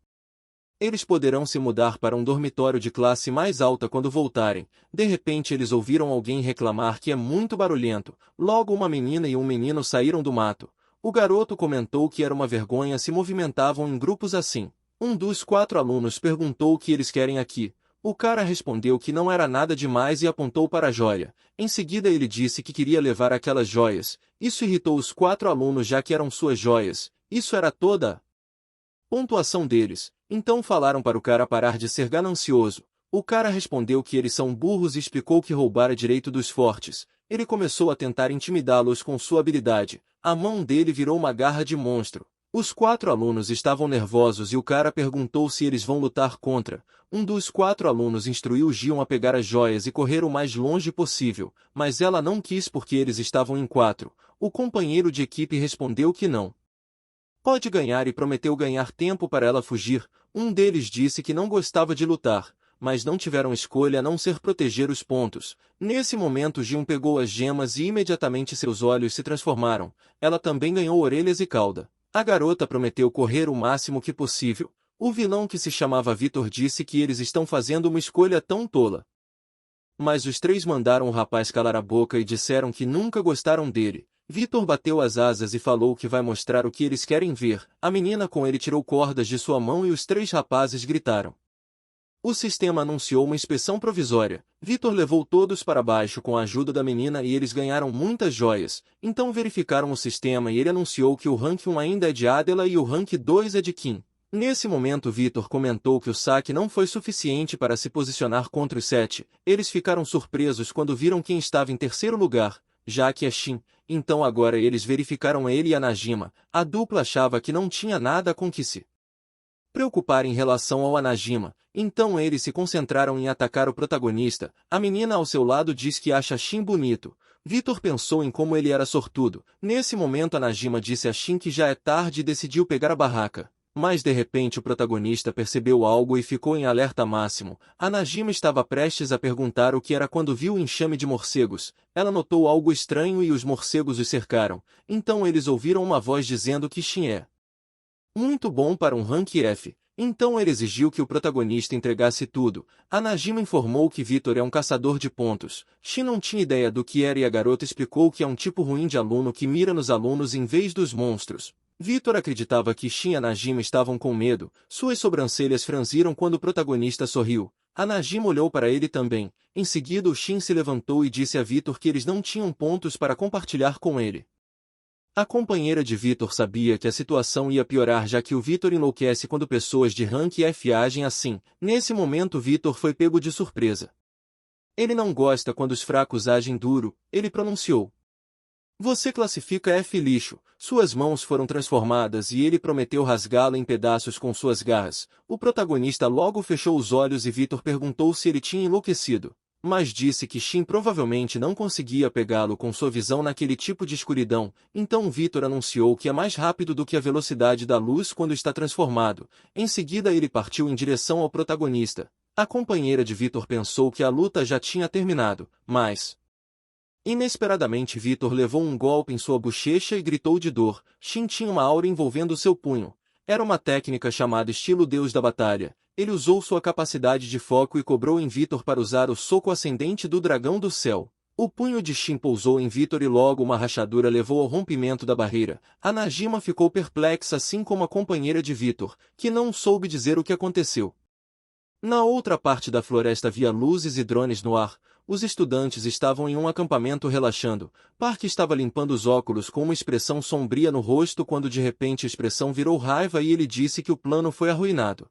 eles poderão se mudar para um dormitório de classe mais alta quando voltarem. De repente eles ouviram alguém reclamar que é muito barulhento. Logo uma menina e um menino saíram do mato. O garoto comentou que era uma vergonha se movimentavam em grupos assim. Um dos 4 alunos perguntou o que eles querem aqui. O cara respondeu que não era nada demais e apontou para a joia. Em seguida ele disse que queria levar aquelas joias. Isso irritou os 4 alunos já que eram suas joias. Isso era toda a pontuação deles. Então falaram para o cara parar de ser ganancioso. O cara respondeu que eles são burros e explicou que roubara direito dos fortes. Ele começou a tentar intimidá-los com sua habilidade. A mão dele virou uma garra de monstro. Os 4 alunos estavam nervosos e o cara perguntou se eles vão lutar contra. Um dos 4 alunos instruiu Gion a pegar as joias e correr o mais longe possível, mas ela não quis porque eles estavam em 4. O companheiro de equipe respondeu que não pode ganhar e prometeu ganhar tempo para ela fugir. Um deles disse que não gostava de lutar, mas não tiveram escolha a não ser proteger os pontos. Nesse momento Gion pegou as gemas e imediatamente seus olhos se transformaram. Ela também ganhou orelhas e cauda. A garota prometeu correr o máximo que possível. O vilão que se chamava Vitor disse que eles estão fazendo uma escolha tão tola. Mas os 3 mandaram o rapaz calar a boca e disseram que nunca gostaram dele. Vitor bateu as asas e falou que vai mostrar o que eles querem ver. A menina com ele tirou cordas de sua mão e os 3 rapazes gritaram. O sistema anunciou uma inspeção provisória. Vitor levou todos para baixo com a ajuda da menina e eles ganharam muitas joias. Então verificaram o sistema e ele anunciou que o rank 1 ainda é de Adela e o rank 2 é de Kim. Nesse momento Vitor comentou que o saque não foi suficiente para se posicionar contra os 7. Eles ficaram surpresos quando viram quem estava em terceiro lugar, já que é Shin. Então agora eles verificaram ele e a Najima. A dupla achava que não tinha nada com que se preocupar em relação ao Najima. Então eles se concentraram em atacar o protagonista. A menina ao seu lado diz que acha Shin bonito. Vitor pensou em como ele era sortudo. Nesse momento a Najima disse a Shin que já é tarde e decidiu pegar a barraca. Mas de repente o protagonista percebeu algo e ficou em alerta máximo. A Najima estava prestes a perguntar o que era quando viu o enxame de morcegos. Ela notou algo estranho e os morcegos os cercaram. Então eles ouviram uma voz dizendo que Shin é muito bom para um rank F. Então ele exigiu que o protagonista entregasse tudo. A Najima informou que Vitor é um caçador de pontos. Shin não tinha ideia do que era e a garota explicou que é um tipo ruim de aluno que mira nos alunos em vez dos monstros. Vitor acreditava que Shin e a Najima estavam com medo. Suas sobrancelhas franziram quando o protagonista sorriu. A Najima olhou para ele também. Em seguida o Shin se levantou e disse a Vitor que eles não tinham pontos para compartilhar com ele. A companheira de Vitor sabia que a situação ia piorar já que o Vitor enlouquece quando pessoas de rank F agem assim. Nesse momento Vitor foi pego de surpresa. Ele não gosta quando os fracos agem duro, ele pronunciou. Você classifica F lixo. Suas mãos foram transformadas e ele prometeu rasgá-la em pedaços com suas garras. O protagonista logo fechou os olhos e Vitor perguntou se ele tinha enlouquecido. Mas disse que Shin provavelmente não conseguia pegá-lo com sua visão naquele tipo de escuridão, então Vitor anunciou que é mais rápido do que a velocidade da luz quando está transformado. Em seguida ele partiu em direção ao protagonista. A companheira de Vitor pensou que a luta já tinha terminado, mas inesperadamente Vitor levou um golpe em sua bochecha e gritou de dor. Shin tinha uma aura envolvendo seu punho. Era uma técnica chamada estilo Deus da Batalha. Ele usou sua capacidade de foco e cobrou em Vitor para usar o soco ascendente do dragão do céu. O punho de Shin pousou em Vitor e logo uma rachadura levou ao rompimento da barreira. A Najima ficou perplexa assim como a companheira de Vitor, que não soube dizer o que aconteceu. Na outra parte da floresta havia luzes e drones no ar. Os estudantes estavam em um acampamento relaxando. Park estava limpando os óculos com uma expressão sombria no rosto quando de repente a expressão virou raiva e ele disse que o plano foi arruinado.